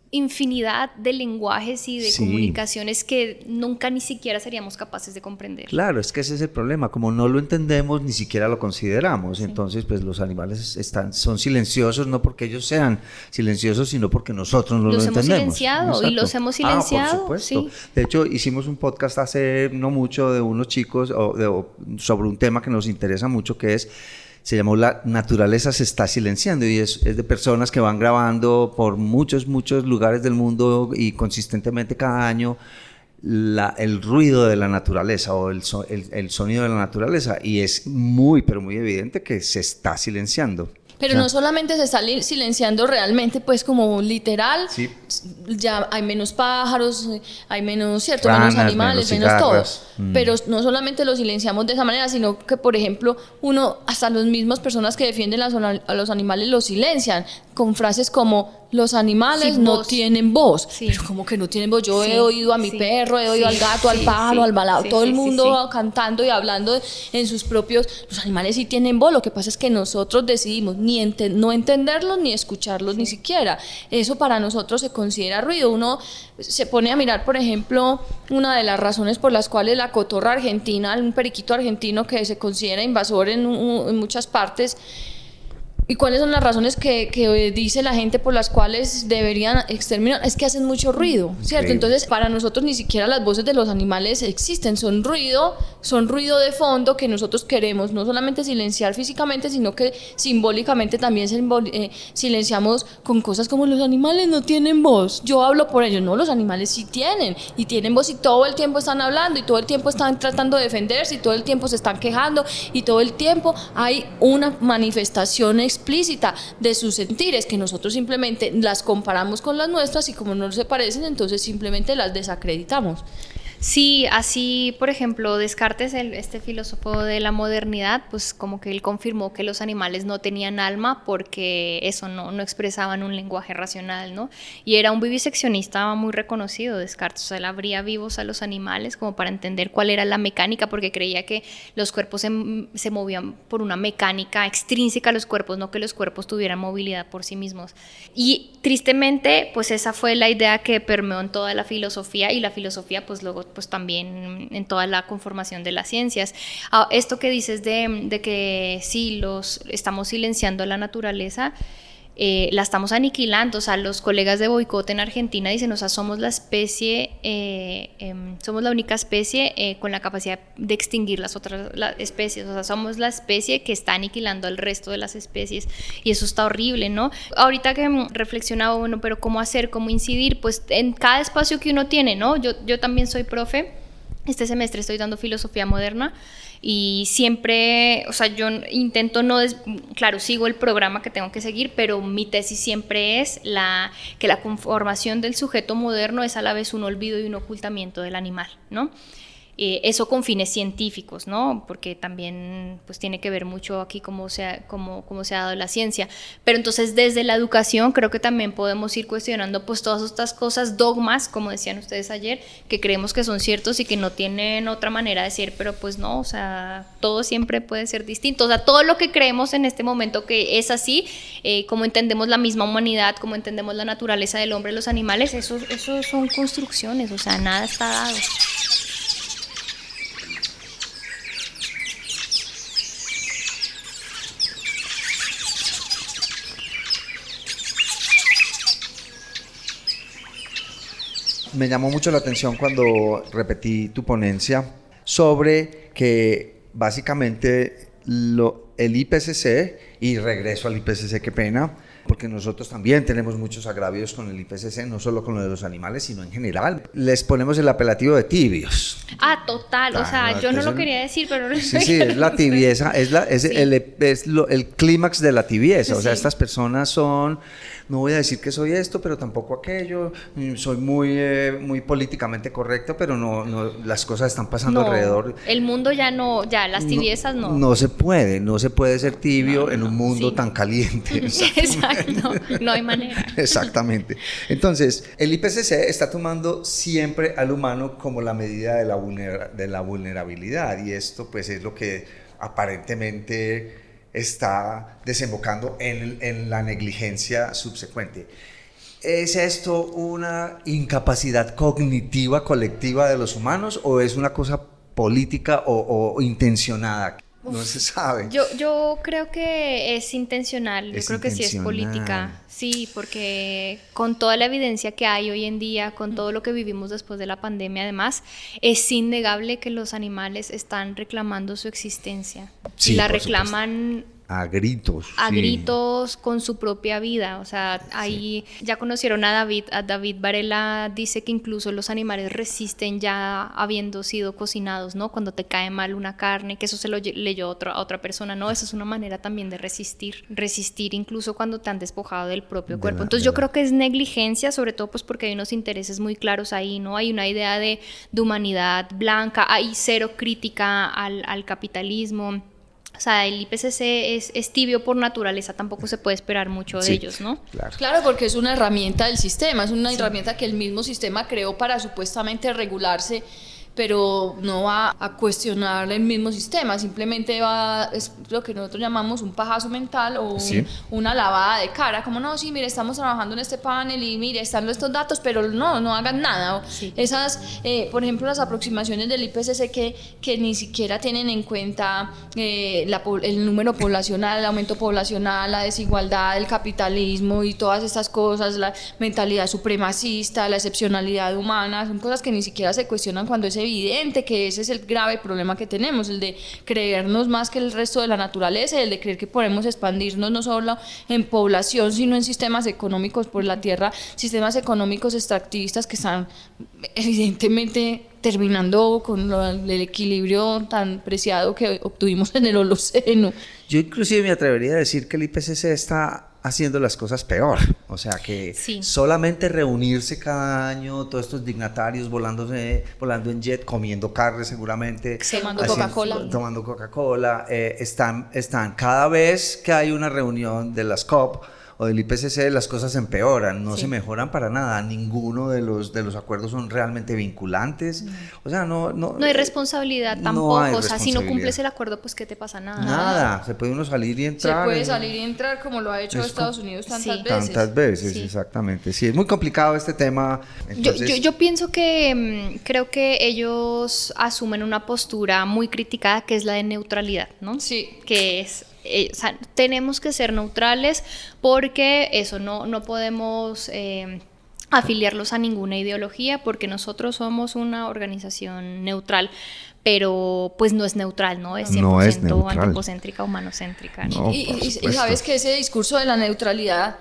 infinidad de lenguajes y de comunicaciones que nunca ni siquiera seríamos capaces de comprender. Claro, es que ese es el problema, como no lo entendemos ni siquiera lo consideramos, entonces pues los animales son silenciosos no porque ellos sean silenciosos, sino porque nosotros no lo entendemos. Los hemos silenciado. Por supuesto. De hecho, hicimos un podcast hace no mucho de unos chicos sobre un tema que nos interesa mucho, que se llamó La naturaleza se está silenciando, y es de personas que van grabando por muchos lugares del mundo y consistentemente cada año el ruido de la naturaleza o el sonido de la naturaleza, y es muy, pero muy evidente que se está silenciando. Pero no solamente se está silenciando realmente, pues como literal, ya hay menos pájaros, hay menos, ranas, menos animales, menos todo. Pero no solamente lo silenciamos de esa manera, sino que, por ejemplo, hasta las mismas personas que defienden a los animales los silencian con frases como los animales no tienen voz. Pero como que no tienen voz. Yo he oído a mi perro, he oído al gato, al pájaro, al balao, todo el mundo cantando y hablando en sus propios. Los animales sí tienen voz. Lo que pasa es que nosotros decidimos no entenderlos ni escucharlos ni siquiera. Eso para nosotros se considera ruido. Uno se pone a mirar, por ejemplo, una de las razones por las cuales la cotorra argentina, un periquito argentino que se considera invasor en muchas partes. ¿Y cuáles son las razones que dice la gente por las cuales deberían exterminar? Es que hacen mucho ruido, ¿cierto? Entonces, para nosotros ni siquiera las voces de los animales existen, son ruido de fondo que nosotros queremos no solamente silenciar físicamente, sino que simbólicamente también silenciamos con cosas como los animales no tienen voz. Yo hablo por ellos, no, los animales sí tienen, y tienen voz y todo el tiempo están hablando, y todo el tiempo están tratando de defenderse, y todo el tiempo se están quejando, y todo el tiempo hay una manifestación explícita de sus sentires que nosotros simplemente las comparamos con las nuestras y como no se parecen, entonces simplemente las desacreditamos. Sí, así, por ejemplo, Descartes, este filósofo de la modernidad, pues como que él confirmó que los animales no tenían alma porque eso no expresaban un lenguaje racional, ¿no? Y era un viviseccionista muy reconocido, Descartes, o sea, él abría vivos a los animales como para entender cuál era la mecánica, porque creía que los cuerpos se movían por una mecánica extrínseca a los cuerpos, no que los cuerpos tuvieran movilidad por sí mismos. Y tristemente, pues esa fue la idea que permeó en toda la filosofía, y la filosofía pues luego pues también en toda la conformación de las ciencias. Esto que dices de que sí, estamos silenciando la naturaleza, la estamos aniquilando. O sea, los colegas de Boicot en Argentina dicen, o sea, somos la especie, somos la única especie con la capacidad de extinguir las otras especies. O sea, somos la especie que está aniquilando al resto de las especies, y eso está horrible, ¿no? Ahorita que reflexionaba, bueno, pero ¿cómo hacer, cómo incidir? Pues en cada espacio que uno tiene, ¿no? Yo también soy profe. Este semestre estoy dando filosofía moderna y siempre, o sea, yo intento claro, sigo el programa que tengo que seguir, pero mi tesis siempre es que la conformación del sujeto moderno es a la vez un olvido y un ocultamiento del animal, ¿no? Eso con fines científicos, ¿no? Porque también pues tiene que ver mucho aquí cómo se ha dado la ciencia. Pero entonces desde la educación creo que también podemos ir cuestionando pues todas estas cosas, dogmas, como decían ustedes ayer, que creemos que son ciertos y que no tienen otra manera de ser, pero pues no, o sea, todo siempre puede ser distinto. O sea, todo lo que creemos en este momento que es así, como entendemos la misma humanidad, como entendemos la naturaleza del hombre y los animales, eso son construcciones, o sea, nada está dado. Me llamó mucho la atención cuando repetí tu ponencia sobre que básicamente el IPCC, y regreso al IPCC, qué pena, porque nosotros también tenemos muchos agravios con el IPCC, no solo con lo de los animales, sino en general. Les ponemos el apelativo de tibios. Ah, total, o sea, yo no lo quería decir, pero... Sí, es la tibieza, es el clímax de la tibieza, o sea, Sí. estas personas son... No voy a decir que soy esto, pero tampoco aquello. Soy muy políticamente correcto, pero no, las cosas están pasando alrededor. El mundo las tibiezas no. No se puede ser tibio en un mundo sí. tan caliente. Exacto, no hay manera. Exactamente. Entonces, el IPCC está tomando siempre al humano como la medida de la vulnerabilidad, y esto pues es lo que aparentemente está desembocando en la negligencia subsecuente. ¿Es esto una incapacidad cognitiva colectiva de los humanos o es una cosa política o intencionada? No se sabe. Yo creo que es intencional, yo Es creo que sí es política, sí, porque con toda la evidencia que hay hoy en día, con todo lo que vivimos después de la pandemia, además, es innegable que los animales están reclamando su existencia, Sí, y la por reclaman a gritos. a sí. gritos con su propia vida. O sea, ahí ya conocieron a David Varela dice que incluso los animales resisten ya habiendo sido cocinados, ¿no? Cuando te cae mal una carne, que eso se lo leyó a otra persona, ¿no? Esa es una manera también de resistir incluso cuando te han despojado del propio cuerpo. Entonces yo creo que es negligencia, sobre todo pues porque hay unos intereses muy claros ahí, ¿no? Hay una idea de humanidad blanca, hay cero crítica al capitalismo. O sea, el IPCC es tibio por naturaleza, tampoco se puede esperar mucho de ellos, ¿no? Claro, porque es una herramienta del sistema, es una herramienta que el mismo sistema creó para supuestamente regularse, pero no va a cuestionar el mismo sistema, simplemente es lo que nosotros llamamos un pajazo mental o una lavada de cara, como no, sí, mire, estamos trabajando en este panel y mire, están estos datos, pero no hagan nada. Sí. Esas, por ejemplo, las aproximaciones del IPCC que ni siquiera tienen en cuenta el número poblacional, el aumento poblacional, la desigualdad, el capitalismo y todas estas cosas, la mentalidad supremacista, la excepcionalidad humana, son cosas que ni siquiera se cuestionan cuando es evidente que ese es el grave problema que tenemos, el de creernos más que el resto de la naturaleza, el de creer que podemos expandirnos no solo en población, sino en sistemas económicos por la tierra, sistemas económicos extractivistas que están evidentemente terminando con el equilibrio tan preciado que obtuvimos en el Holoceno. Yo inclusive me atrevería a decir que el IPCC está haciendo las cosas peor. O sea que Sí. solamente reunirse cada año, todos estos dignatarios volando en jet, comiendo carne seguramente, Tomando Coca-Cola. tomando Coca-Cola, están cada vez que hay una reunión de las COP o del IPCC, las cosas empeoran, no se mejoran para nada. Ninguno de los acuerdos son realmente vinculantes. O sea, no hay responsabilidad no tampoco, hay o sea, si no responsabilidad. cumples el acuerdo, pues ¿qué te pasa? Nada, se puede uno salir y Se entrar. puede salir y entrar como lo ha hecho Es Estados Unidos tantas sí. veces. Tantas veces, Sí. exactamente. Sí, es muy complicado este tema. Entonces, Yo pienso que creo que ellos asumen una postura muy criticada que es la de neutralidad, ¿no? Sí. Que es, o sea, tenemos que ser neutrales porque eso, no podemos afiliarlos a ninguna ideología porque nosotros somos una organización neutral, pero pues no es neutral, ¿no? Es 100% No es neutral. antropocéntrica, humanocéntrica, ¿no? No, Y por supuesto. sabes que ese discurso de la neutralidad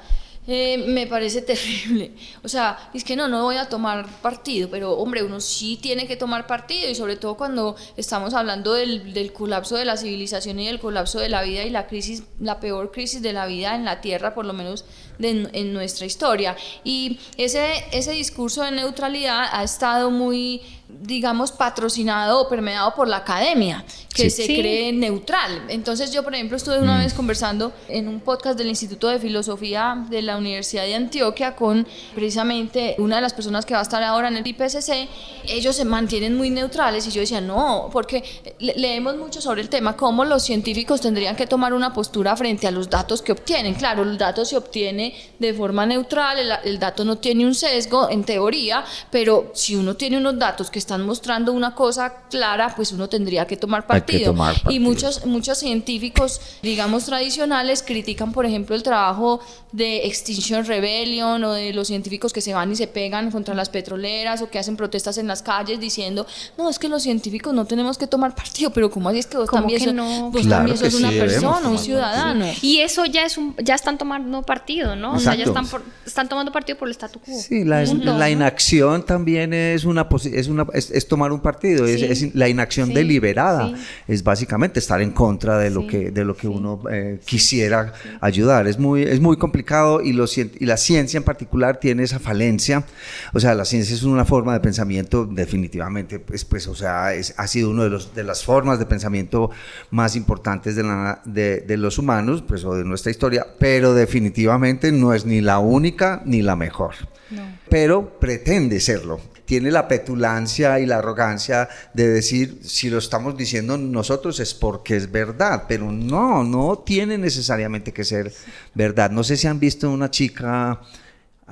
me parece terrible. O sea, es que no voy a tomar partido, pero hombre, uno sí tiene que tomar partido y sobre todo cuando estamos hablando del colapso de la civilización y del colapso de la vida y la crisis, la peor crisis de la vida en la Tierra, por lo menos en nuestra historia. Y ese discurso de neutralidad ha estado muy, digamos, patrocinado o permeado por la academia, que se cree neutral. Entonces yo, por ejemplo, estuve una vez conversando en un podcast del Instituto de Filosofía de la Universidad de Antioquia con precisamente una de las personas que va a estar ahora en el IPCC. Ellos se mantienen muy neutrales y yo decía, no, porque leemos mucho sobre el tema, cómo los científicos tendrían que tomar una postura frente a los datos que obtienen. Claro, el dato se obtiene de forma neutral, el dato no tiene un sesgo en teoría, pero si uno tiene unos datos que están mostrando una cosa clara, pues uno tendría que tomar partido. Y muchos científicos, digamos, tradicionales critican, por ejemplo, el trabajo de Extinction Rebellion o de los científicos que se van y se pegan contra las petroleras o que hacen protestas en las calles diciendo, no, es que los científicos no tenemos que tomar partido, pero ¿cómo así es que vos ¿Cómo también que no? vos Claro también que sos una sí, debemos persona, un tomar ciudadano? Y eso ya están tomando partido, ¿no? O sea, ya Exacto. están tomando partido por el statu quo. Sí, la inacción también es tomar un partido, Sí. es la inacción Sí, deliberada, sí. es básicamente estar en contra de lo Sí, que sí, uno quisiera ayudar. Es muy complicado y la ciencia en particular tiene esa falencia. O sea, la ciencia es una forma de pensamiento definitivamente, pues o sea, ha sido una de las formas de pensamiento más importantes de los humanos, pues o de nuestra historia, pero definitivamente no es ni la única ni la mejor. No. Pero pretende serlo. Tiene la petulancia y la arrogancia de decir, si lo estamos diciendo nosotros es porque es verdad, pero no tiene necesariamente que ser verdad. No sé si han visto una chica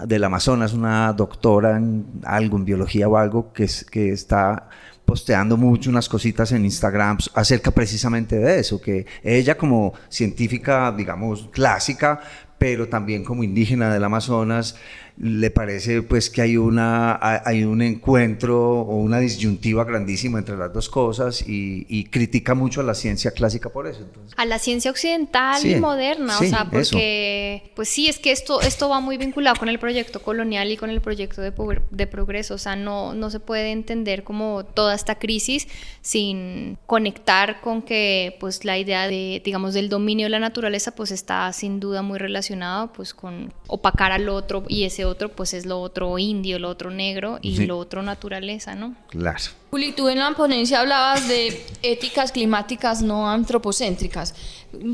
del Amazonas, una doctora en algo, en biología o algo, que está posteando mucho unas cositas en Instagram acerca precisamente de eso, que ella como científica, digamos, clásica, pero también como indígena del Amazonas, le parece pues que hay un encuentro o una disyuntiva grandísima entre las dos cosas y critica mucho a la ciencia clásica por eso. Entonces, a la ciencia occidental Sí, y moderna, sí, o sea, porque pues sí, es que esto va muy vinculado con el proyecto colonial y con el proyecto de progreso, o sea, no se puede entender como toda esta crisis sin conectar con que pues la idea de, digamos, del dominio de la naturaleza pues está sin duda muy relacionado pues con opacar al otro y ese otro pues es lo otro indio, lo otro negro y Sí. lo otro naturaleza, ¿no? claro. Juli, tú en la ponencia hablabas de éticas climáticas no antropocéntricas.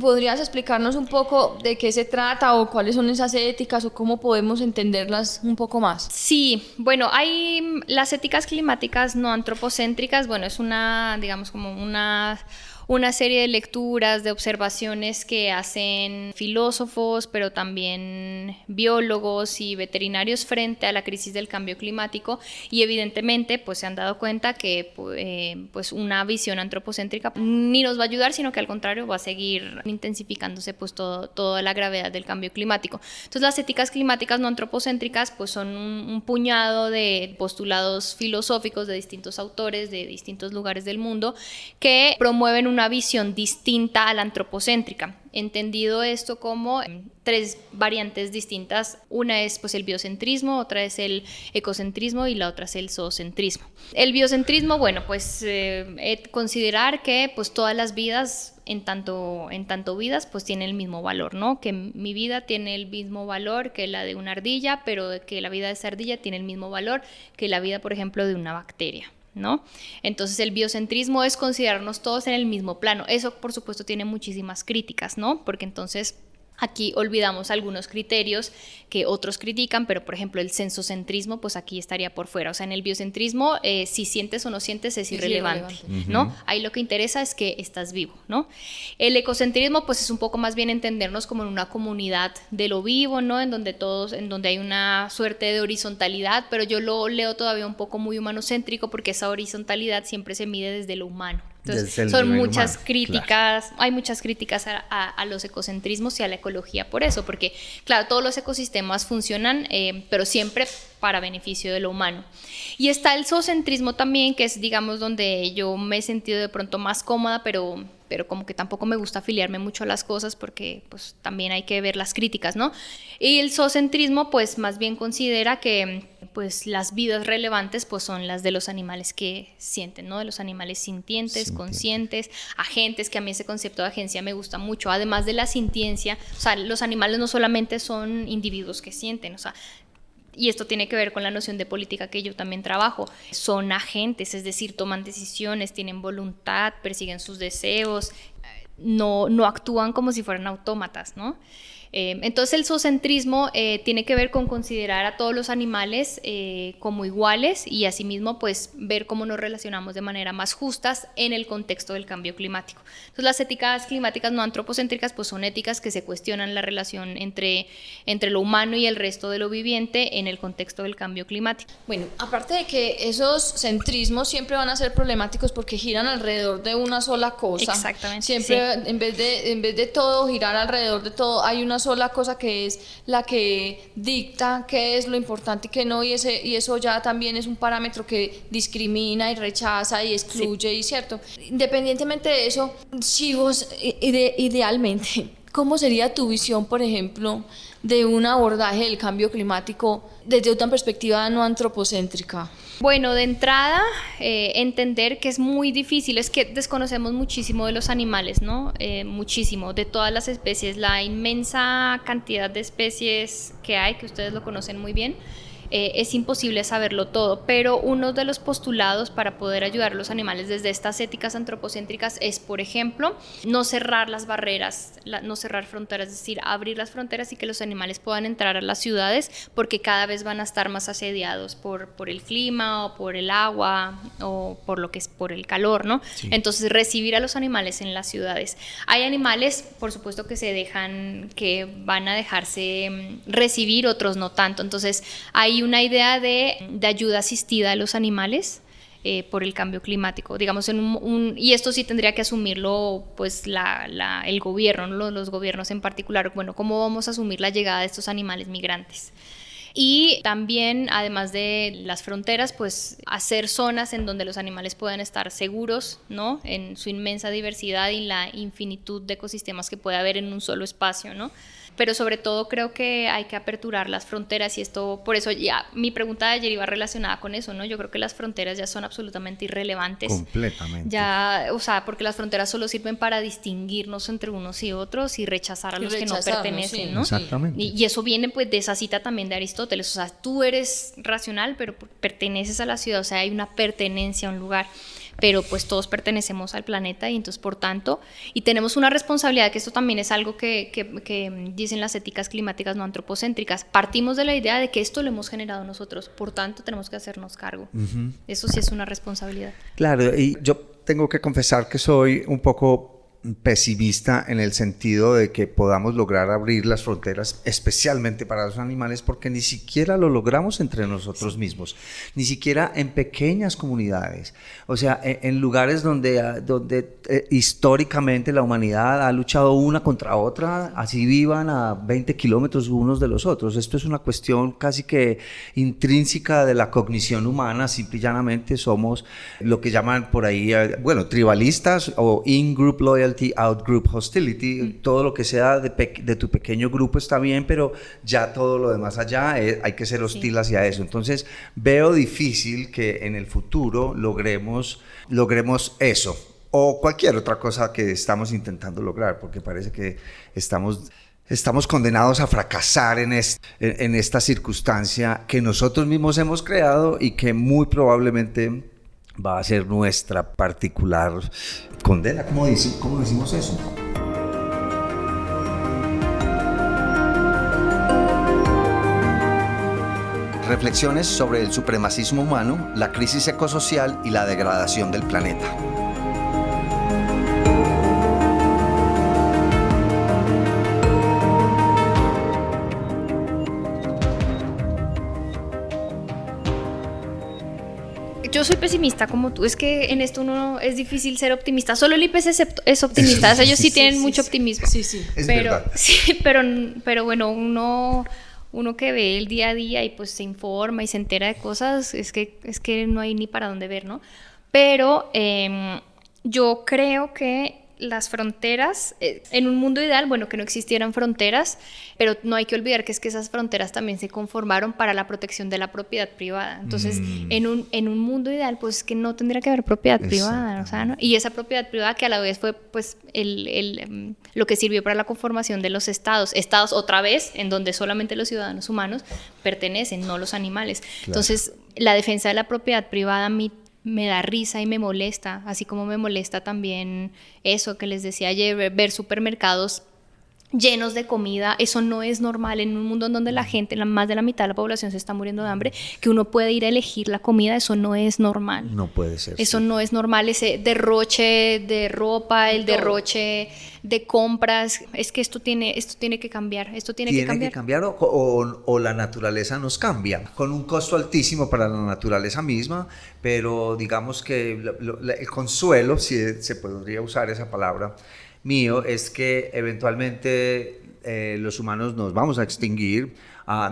¿Podrías explicarnos un poco de qué se trata o cuáles son esas éticas o cómo podemos entenderlas un poco más? Sí, bueno, hay las éticas climáticas no antropocéntricas, bueno, es una, digamos, como una serie de lecturas, de observaciones que hacen filósofos, pero también biólogos y veterinarios frente a la crisis del cambio climático y evidentemente pues se han dado cuenta que pues una visión antropocéntrica ni nos va a ayudar, sino que al contrario va a seguir intensificándose pues toda la gravedad del cambio climático. Entonces las éticas climáticas no antropocéntricas pues son un puñado de postulados filosóficos de distintos autores de distintos lugares del mundo que promueven una una visión distinta a la antropocéntrica. Entendido esto como tres variantes distintas. Una es pues el biocentrismo, otra es el ecocentrismo y la otra es el zoocentrismo. El biocentrismo, bueno, pues considerar que pues todas las vidas en tanto vidas pues tienen el mismo valor, ¿no? Que mi vida tiene el mismo valor que la de una ardilla, pero que la vida de esa ardilla tiene el mismo valor que la vida, por ejemplo, de una bacteria, ¿no? Entonces el biocentrismo es considerarnos todos en el mismo plano. Eso por supuesto tiene muchísimas críticas, ¿no? Porque entonces aquí olvidamos algunos criterios que otros critican, pero por ejemplo el sensocentrismo pues aquí estaría por fuera. O sea, en el biocentrismo si sientes o no sientes es irrelevante, ¿no? Ahí lo que interesa es que estás vivo, ¿no? El ecocentrismo pues es un poco más bien entendernos como en una comunidad de lo vivo, ¿no? En donde hay una suerte de horizontalidad, pero yo lo leo todavía un poco muy humanocéntrico porque esa horizontalidad siempre se mide desde lo humano. Entonces son muchas críticas, claro. Hay muchas críticas a los ecocentrismos y a la ecología por eso, porque claro, todos los ecosistemas funcionan, pero siempre para beneficio de lo humano. Y está el zoocentrismo también, que es digamos donde yo me he sentido de pronto más cómoda, pero como que tampoco me gusta afiliarme mucho a las cosas porque pues también hay que ver las críticas, ¿no? Y el zoocentrismo pues más bien considera que pues las vidas relevantes pues son las de los animales que sienten, ¿no? De los animales sintientes, conscientes, agentes, que a mí ese concepto de agencia me gusta mucho, además de la sintiencia. O sea, los animales no solamente son individuos que sienten, o sea, y esto tiene que ver con la noción de política que yo también trabajo, son agentes, es decir, toman decisiones, tienen voluntad, persiguen sus deseos, no actúan como si fueran autómatas, ¿no? Entonces el zoocentrismo tiene que ver con considerar a todos los animales como iguales y asimismo pues ver cómo nos relacionamos de manera más justas en el contexto del cambio climático. Entonces las éticas climáticas no antropocéntricas pues son éticas que se cuestionan la relación entre lo humano y el resto de lo viviente en el contexto del cambio climático. Bueno, aparte de que esos centrismos siempre van a ser problemáticos porque giran alrededor de una sola cosa. Exactamente. Siempre sí. en vez de todo girar alrededor de todo, hay una sola cosa que es la que dicta qué es lo importante y qué no, y eso ya también es un parámetro que discrimina y rechaza y excluye, y cierto. Independientemente de eso, si vos idealmente, ¿cómo sería tu visión, por ejemplo, de un abordaje del cambio climático desde una perspectiva no antropocéntrica? Bueno, de entrada, entender que es muy difícil, es que desconocemos muchísimo de los animales, ¿no? Muchísimo, de todas las especies, la inmensa cantidad de especies que hay, que ustedes lo conocen muy bien. Es imposible saberlo todo, pero uno de los postulados para poder ayudar a los animales desde estas éticas antropocéntricas es, por ejemplo, no cerrar las barreras, no cerrar fronteras, es decir, abrir las fronteras y que los animales puedan entrar a las ciudades porque cada vez van a estar más asediados por el clima o por el agua o por lo que es por el calor, ¿no? Sí. Entonces, recibir a los animales en las ciudades. Hay animales, por supuesto, que van a dejarse recibir, otros no tanto. Entonces, hay una idea de ayuda asistida a los animales por el cambio climático, digamos, y esto sí tendría que asumirlo pues el gobierno, ¿no? Los gobiernos en particular. Bueno, ¿cómo vamos a asumir la llegada de estos animales migrantes? Y también, además de las fronteras, pues hacer zonas en donde los animales puedan estar seguros, ¿no? En su inmensa diversidad y la infinitud de ecosistemas que puede haber en un solo espacio, ¿no? Pero sobre todo creo que hay que aperturar las fronteras y esto, por eso ya mi pregunta de ayer iba relacionada con eso, ¿no? Yo creo que las fronteras ya son absolutamente irrelevantes. Completamente. Ya, o sea, porque las fronteras solo sirven para distinguirnos entre unos y otros y rechazar a los que no pertenecen, sí, ¿no? Exactamente. Y eso viene pues de esa cita también de Aristóteles, o sea, tú eres racional, pero perteneces a la ciudad, o sea, hay una pertenencia a un lugar. Pero pues todos pertenecemos al planeta y entonces por tanto, y tenemos una responsabilidad, que esto también es algo que dicen las éticas climáticas no antropocéntricas, partimos de la idea de que esto lo hemos generado nosotros, por tanto tenemos que hacernos cargo. Eso sí es una responsabilidad. Claro, y yo tengo que confesar que soy un poco pesimista en el sentido de que podamos lograr abrir las fronteras especialmente para los animales, porque ni siquiera lo logramos entre nosotros mismos, ni siquiera en pequeñas comunidades, o sea, en lugares donde históricamente la humanidad ha luchado una contra otra, así vivan a 20 kilómetros unos de los otros. Esto es una cuestión casi que intrínseca de la cognición humana. Simple y llanamente somos lo que llaman por ahí, bueno, tribalistas o in-group loyalty, out-group hostility. Todo lo que sea de tu pequeño grupo está bien, pero ya todo lo demás allá hay que ser hostil hacia eso. Entonces veo difícil que en el futuro logremos eso o cualquier otra cosa que estamos intentando lograr, porque parece que estamos condenados a fracasar en esta circunstancia que nosotros mismos hemos creado y que muy probablemente va a ser nuestra particular condena. ¿Cómo decimos eso? Reflexiones sobre el supremacismo humano, la crisis ecosocial y la degradación del planeta. Yo soy pesimista como tú, es que en esto es difícil ser optimista, solo el IPC es optimista, o sea, ellos sí tienen mucho optimismo. Sí, es pero, verdad. Sí, pero bueno, uno que ve el día a día y pues se informa y se entera de cosas, es que no hay ni para dónde ver, ¿no? Pero yo creo que las fronteras, en un mundo ideal, bueno, que no existieran fronteras, pero no hay que olvidar que esas fronteras también se conformaron para la protección de la propiedad privada. Entonces, en un mundo ideal, pues que no tendría que haber propiedad privada, o sea, ¿no? Y esa propiedad privada que a la vez fue, pues, lo que sirvió para la conformación de los estados otra vez, en donde solamente los ciudadanos humanos pertenecen, no los animales. Claro. Entonces, la defensa de la propiedad privada a mí me da risa y me molesta, así como me molesta también eso que les decía ayer, ver supermercados llenos de comida. Eso no es normal en un mundo en donde la gente, más de la mitad de la población se está muriendo de hambre, que uno puede ir a elegir la comida. Eso no es normal. No puede ser. Eso no es normal, ese derroche de ropa, el derroche de compras. Es que esto tiene que cambiar. Tiene que cambiar o la naturaleza nos cambia, con un costo altísimo para la naturaleza misma, pero digamos que el consuelo, si se podría usar esa palabra, mío, es que eventualmente los humanos nos vamos a extinguir,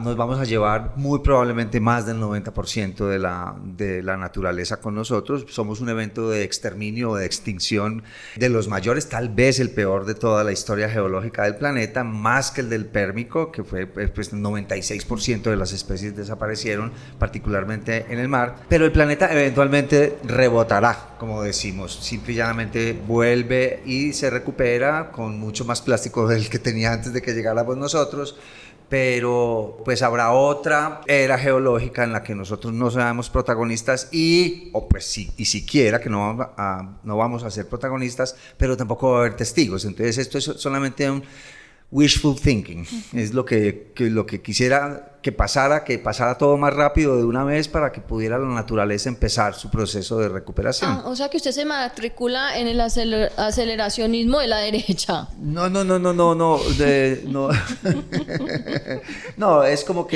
nos vamos a llevar muy probablemente más del 90% de la naturaleza con nosotros. Somos un evento de exterminio o de extinción de los mayores, tal vez el peor de toda la historia geológica del planeta, más que el del Pérmico, que fue pues, el 96% de las especies desaparecieron, particularmente en el mar. Pero el planeta eventualmente rebotará, como decimos, simple y llanamente vuelve y se recupera con mucho más plástico del que tenía antes de que llegáramos nosotros. Pero pues habrá otra era geológica en la que nosotros no seamos protagonistas y siquiera que no vamos a ser protagonistas, pero tampoco va a haber testigos. Entonces esto es solamente un wishful thinking, es lo que quisiera que pasara todo más rápido de una vez para que pudiera la naturaleza empezar su proceso de recuperación. O sea que usted se matricula en el aceleracionismo de la derecha. No. No, es como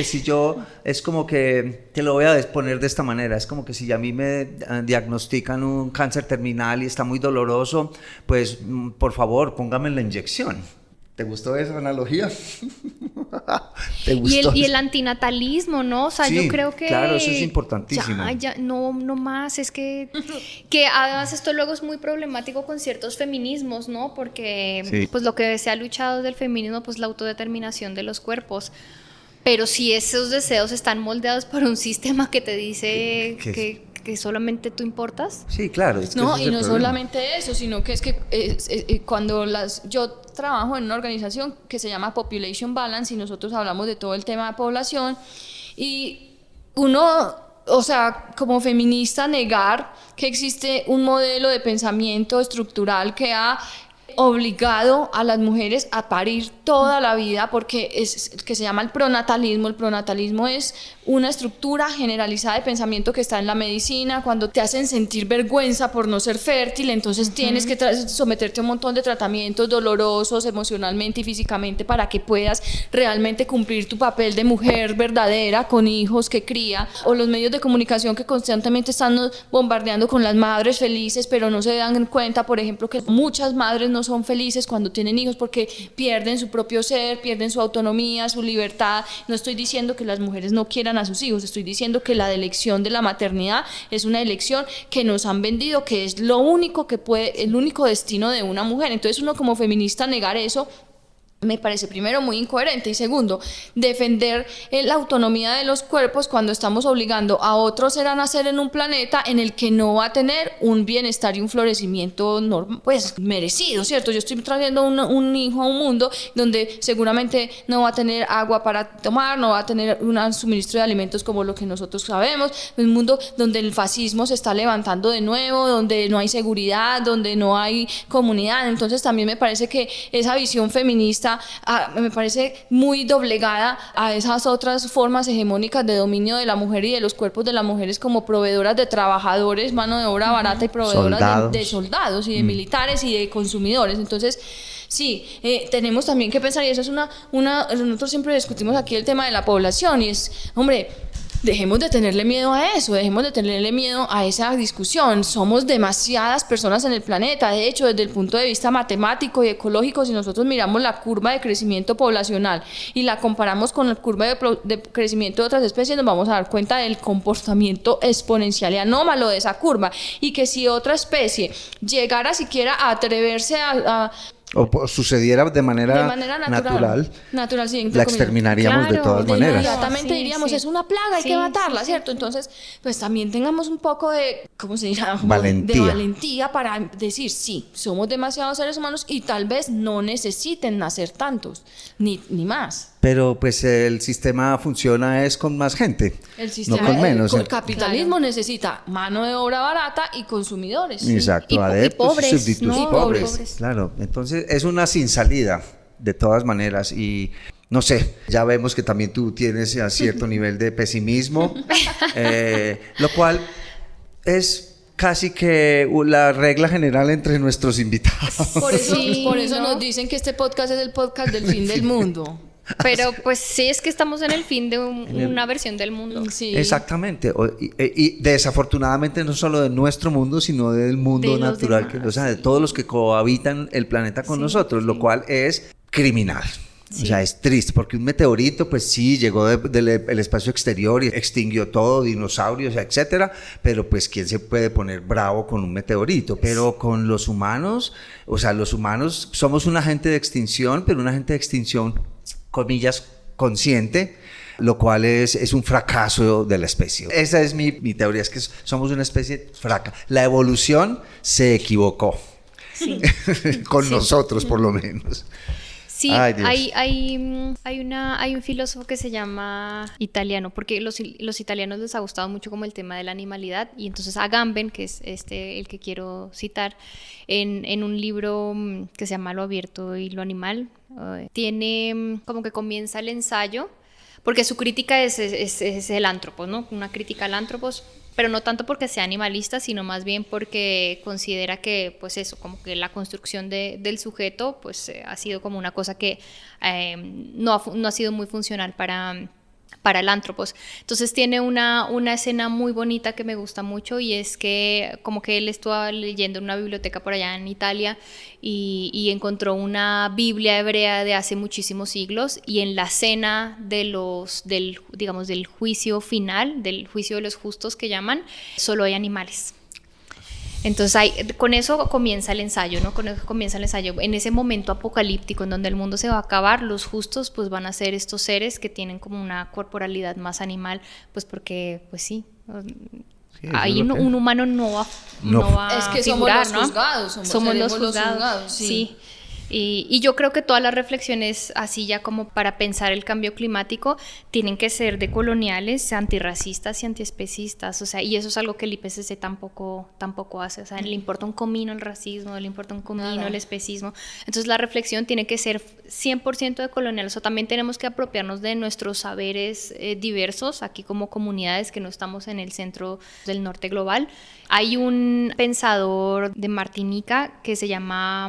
que te lo voy a poner de esta manera, es como que si a mí me diagnostican un cáncer terminal y está muy doloroso, pues por favor, póngame la inyección. ¿Te gustó esa analogía? ¿Te gustó? Y el antinatalismo, ¿no? O sea, sí, yo creo que... Claro, eso es importantísimo. Ya, no más, es que además esto luego es muy problemático con ciertos feminismos, ¿no? Porque sí, pues lo que se ha luchado del feminismo, pues la autodeterminación de los cuerpos. Pero si esos deseos están moldeados por un sistema que te dice que solamente tú importas. Sí, claro. Es que no, y no solamente eso, sino que es que cuando yo trabajo en una organización que se llama Population Balance y nosotros hablamos de todo el tema de población y uno, o sea, como feminista, negar que existe un modelo de pensamiento estructural que ha obligado a las mujeres a parir toda la vida, porque que se llama el pronatalismo. El pronatalismo es una estructura generalizada de pensamiento que está en la medicina, cuando te hacen sentir vergüenza por no ser fértil, entonces tienes que someterte a un montón de tratamientos dolorosos emocionalmente y físicamente para que puedas realmente cumplir tu papel de mujer verdadera con hijos que cría, o los medios de comunicación que constantemente están bombardeando con las madres felices, pero no se dan cuenta, por ejemplo, que muchas madres no son felices cuando tienen hijos porque pierden su propio ser, pierden su autonomía, su libertad. No estoy diciendo que las mujeres no quieran a sus hijos, estoy diciendo que la elección de la maternidad es una elección que nos han vendido, que es lo único que puede, el único destino de una mujer. Entonces uno como feminista negar eso me parece primero muy incoherente, y segundo, defender la autonomía de los cuerpos cuando estamos obligando a otros a nacer en un planeta en el que no va a tener un bienestar y un florecimiento pues merecido, ¿cierto? Yo estoy trayendo un hijo a un mundo donde seguramente no va a tener agua para tomar, no va a tener un suministro de alimentos como lo que nosotros sabemos, un mundo donde el fascismo se está levantando de nuevo, donde no hay seguridad, donde no hay comunidad. Entonces también me parece que esa visión feminista me parece muy doblegada a esas otras formas hegemónicas de dominio de la mujer y de los cuerpos de las mujeres como proveedoras de trabajadores, mano de obra barata, y proveedoras de soldados y de militares y de consumidores. Entonces sí, tenemos también que pensar, y eso es nosotros siempre discutimos aquí el tema de la población, y es, hombre, dejemos de tenerle miedo a eso, dejemos de tenerle miedo a esa discusión. Somos demasiadas personas en el planeta. De hecho, desde el punto de vista matemático y ecológico, si nosotros miramos la curva de crecimiento poblacional y la comparamos con la curva de crecimiento de otras especies, nos vamos a dar cuenta del comportamiento exponencial y anómalo de esa curva, y que si otra especie llegara siquiera a atreverse o sucediera de manera natural, sí, la exterminaríamos de todas maneras. Inmediatamente diríamos, es una plaga, hay que matarla, ¿cierto? Entonces, pues también tengamos un poco de, ¿cómo se dirá? De valentía para decir, sí, somos demasiados seres humanos y tal vez no necesiten nacer tantos, ni más. Pero pues el sistema funciona es con más gente, no con menos. El capitalismo necesita mano de obra barata y consumidores. Exacto, y pobres, y pobres. Claro, entonces es una sin salida de todas maneras, y no sé, ya vemos que también tú tienes a cierto nivel de pesimismo, lo cual es casi que la regla general entre nuestros invitados. Por eso nos dicen que este podcast es el podcast del fin del mundo. Pero pues sí, es que estamos en el fin de una versión del mundo. Sí. Exactamente, y desafortunadamente no solo de nuestro mundo, sino del mundo natural, o sea, de todos los que cohabitan el planeta con nosotros, lo cual es criminal. Sí. O sea, es triste, porque un meteorito, pues sí, llegó del espacio exterior y extinguió todo, dinosaurios, etcétera, pero pues ¿quién se puede poner bravo con un meteorito? Pero con los humanos, o sea, los humanos somos un agente de extinción, pero un agente de extinción, comillas, consciente, lo cual es un fracaso de la especie. Esa es mi teoría, es que somos una especie fraca. La evolución se equivocó, con nosotros por lo menos. Sí, hay un filósofo que se llama italiano, porque los italianos les ha gustado mucho como el tema de la animalidad, y entonces Agamben, que es el que quiero citar, en un libro que se llama Lo abierto y lo animal, tiene como que comienza el ensayo, porque su crítica es el antropos, ¿no? Una crítica al antropos, pero no tanto porque sea animalista, sino más bien porque considera que, pues eso, como que la construcción del sujeto, pues ha sido como una cosa que no ha sido muy funcional para el antropos. Entonces tiene una escena muy bonita que me gusta mucho, y es que como que él estaba leyendo en una biblioteca por allá en Italia y encontró una Biblia hebrea de hace muchísimos siglos, y en la escena del juicio final, del juicio de los justos que llaman, solo hay animales. Entonces con eso comienza el ensayo, ¿no? Con eso comienza el ensayo. En ese momento apocalíptico en donde el mundo se va a acabar, los justos pues van a ser estos seres que tienen como una corporalidad más animal, pues porque, pues sí, ahí un humano no va es que a figurar, somos los juzgados, somos los juzgados, sí. Y yo creo que todas las reflexiones, así ya como para pensar el cambio climático, tienen que ser decoloniales, antirracistas y antiespecistas. O sea, y eso es algo que el IPCC tampoco hace. O sea, le importa un comino el racismo, le importa un comino el especismo. Entonces la reflexión tiene que ser 100% decolonial. O sea, también tenemos que apropiarnos de nuestros saberes diversos, aquí como comunidades que no estamos en el centro del norte global. Hay un pensador de Martinica que se llama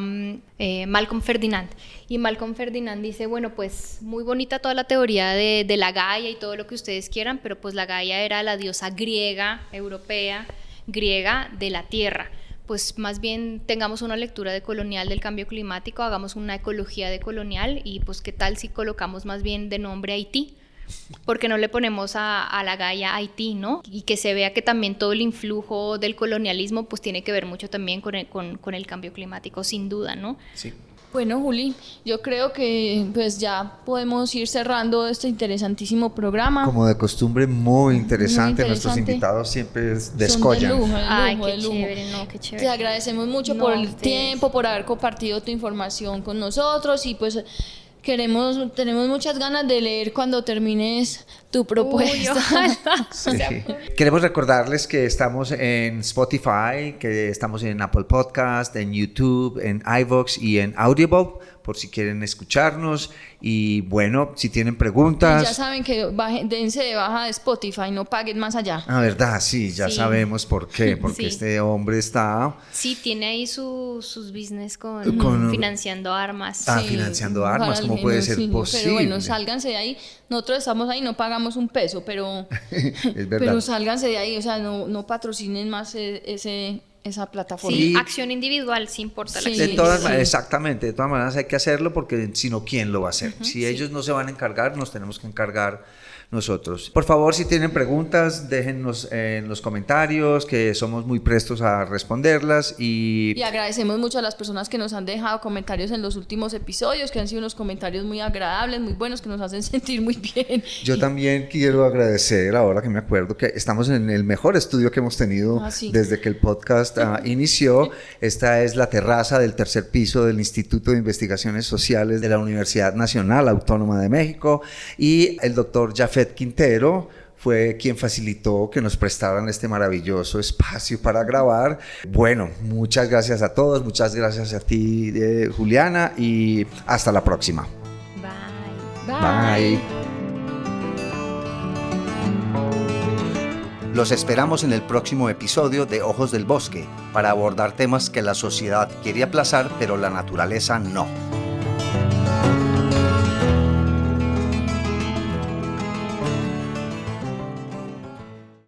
Malcolm Ferdinand, y Malcolm Ferdinand dice, bueno, pues muy bonita toda la teoría de la Gaia y todo lo que ustedes quieran, pero pues la Gaia era la diosa griega, europea, griega de la tierra. Pues más bien tengamos una lectura decolonial del cambio climático, hagamos una ecología decolonial, y pues qué tal si colocamos más bien de nombre Haití. Porque no le ponemos a la Gaia Haití, ¿no? Y que se vea que también todo el influjo del colonialismo pues tiene que ver mucho también con el cambio climático, sin duda, ¿no? Sí. Bueno, Juli, yo creo que pues ya podemos ir cerrando este interesantísimo programa. Como de costumbre, muy interesante. Muy interesante. Nuestros invitados siempre descollan. Son de lujo, Ay, de qué lujo. chévere, no, qué chévere. Te agradecemos mucho por el tiempo, por haber compartido tu información con nosotros, y pues tenemos muchas ganas de leer cuando termines tu propuesta. Sí. Queremos recordarles que estamos en Spotify, que estamos en Apple Podcast, en YouTube, en iVoox y en Audible, por si quieren escucharnos. Y bueno, si tienen preguntas. Y ya saben que dense de baja de Spotify, no paguen más allá. Ah, verdad, sí, ya Sí. sabemos por qué, porque Sí. este hombre está Sí, tiene ahí sus business Con- financiando armas. Sí, financiando armas, para el ¿cómo puede ser genocidio. posible? Pero bueno, sálganse de ahí. Nosotros estamos ahí, no pagamos un peso, pero, Es verdad. pero sálganse de ahí, o sea, no patrocinen más esa plataforma. Sí, Y- acción individual, sí importa la Sí. acción De todas individual. maneras, exactamente, de todas maneras hay que hacerlo, porque si no, ¿quién lo va a hacer? Si ellos no se van a encargar, nos tenemos que encargar nosotros. Por favor, si tienen preguntas, déjennos en los comentarios, que somos muy prestos a responderlas. Y agradecemos mucho a las personas que nos han dejado comentarios en los últimos episodios, que han sido unos comentarios muy agradables, muy buenos, que nos hacen sentir muy bien. Yo también quiero agradecer, ahora que me acuerdo, que estamos en el mejor estudio que hemos tenido Sí. desde que el podcast inició. Esta es la terraza del tercer piso del Instituto de Investigaciones Sociales de la Universidad Nacional Autónoma de México, y el doctor Jafet Quintero fue quien facilitó que nos prestaran este maravilloso espacio para grabar. Bueno, muchas gracias a todos, muchas gracias a ti, Juliana, y hasta la próxima. Bye. Bye. Los esperamos en el próximo episodio de Ojos del Bosque para abordar temas que la sociedad quiere aplazar, pero la naturaleza no.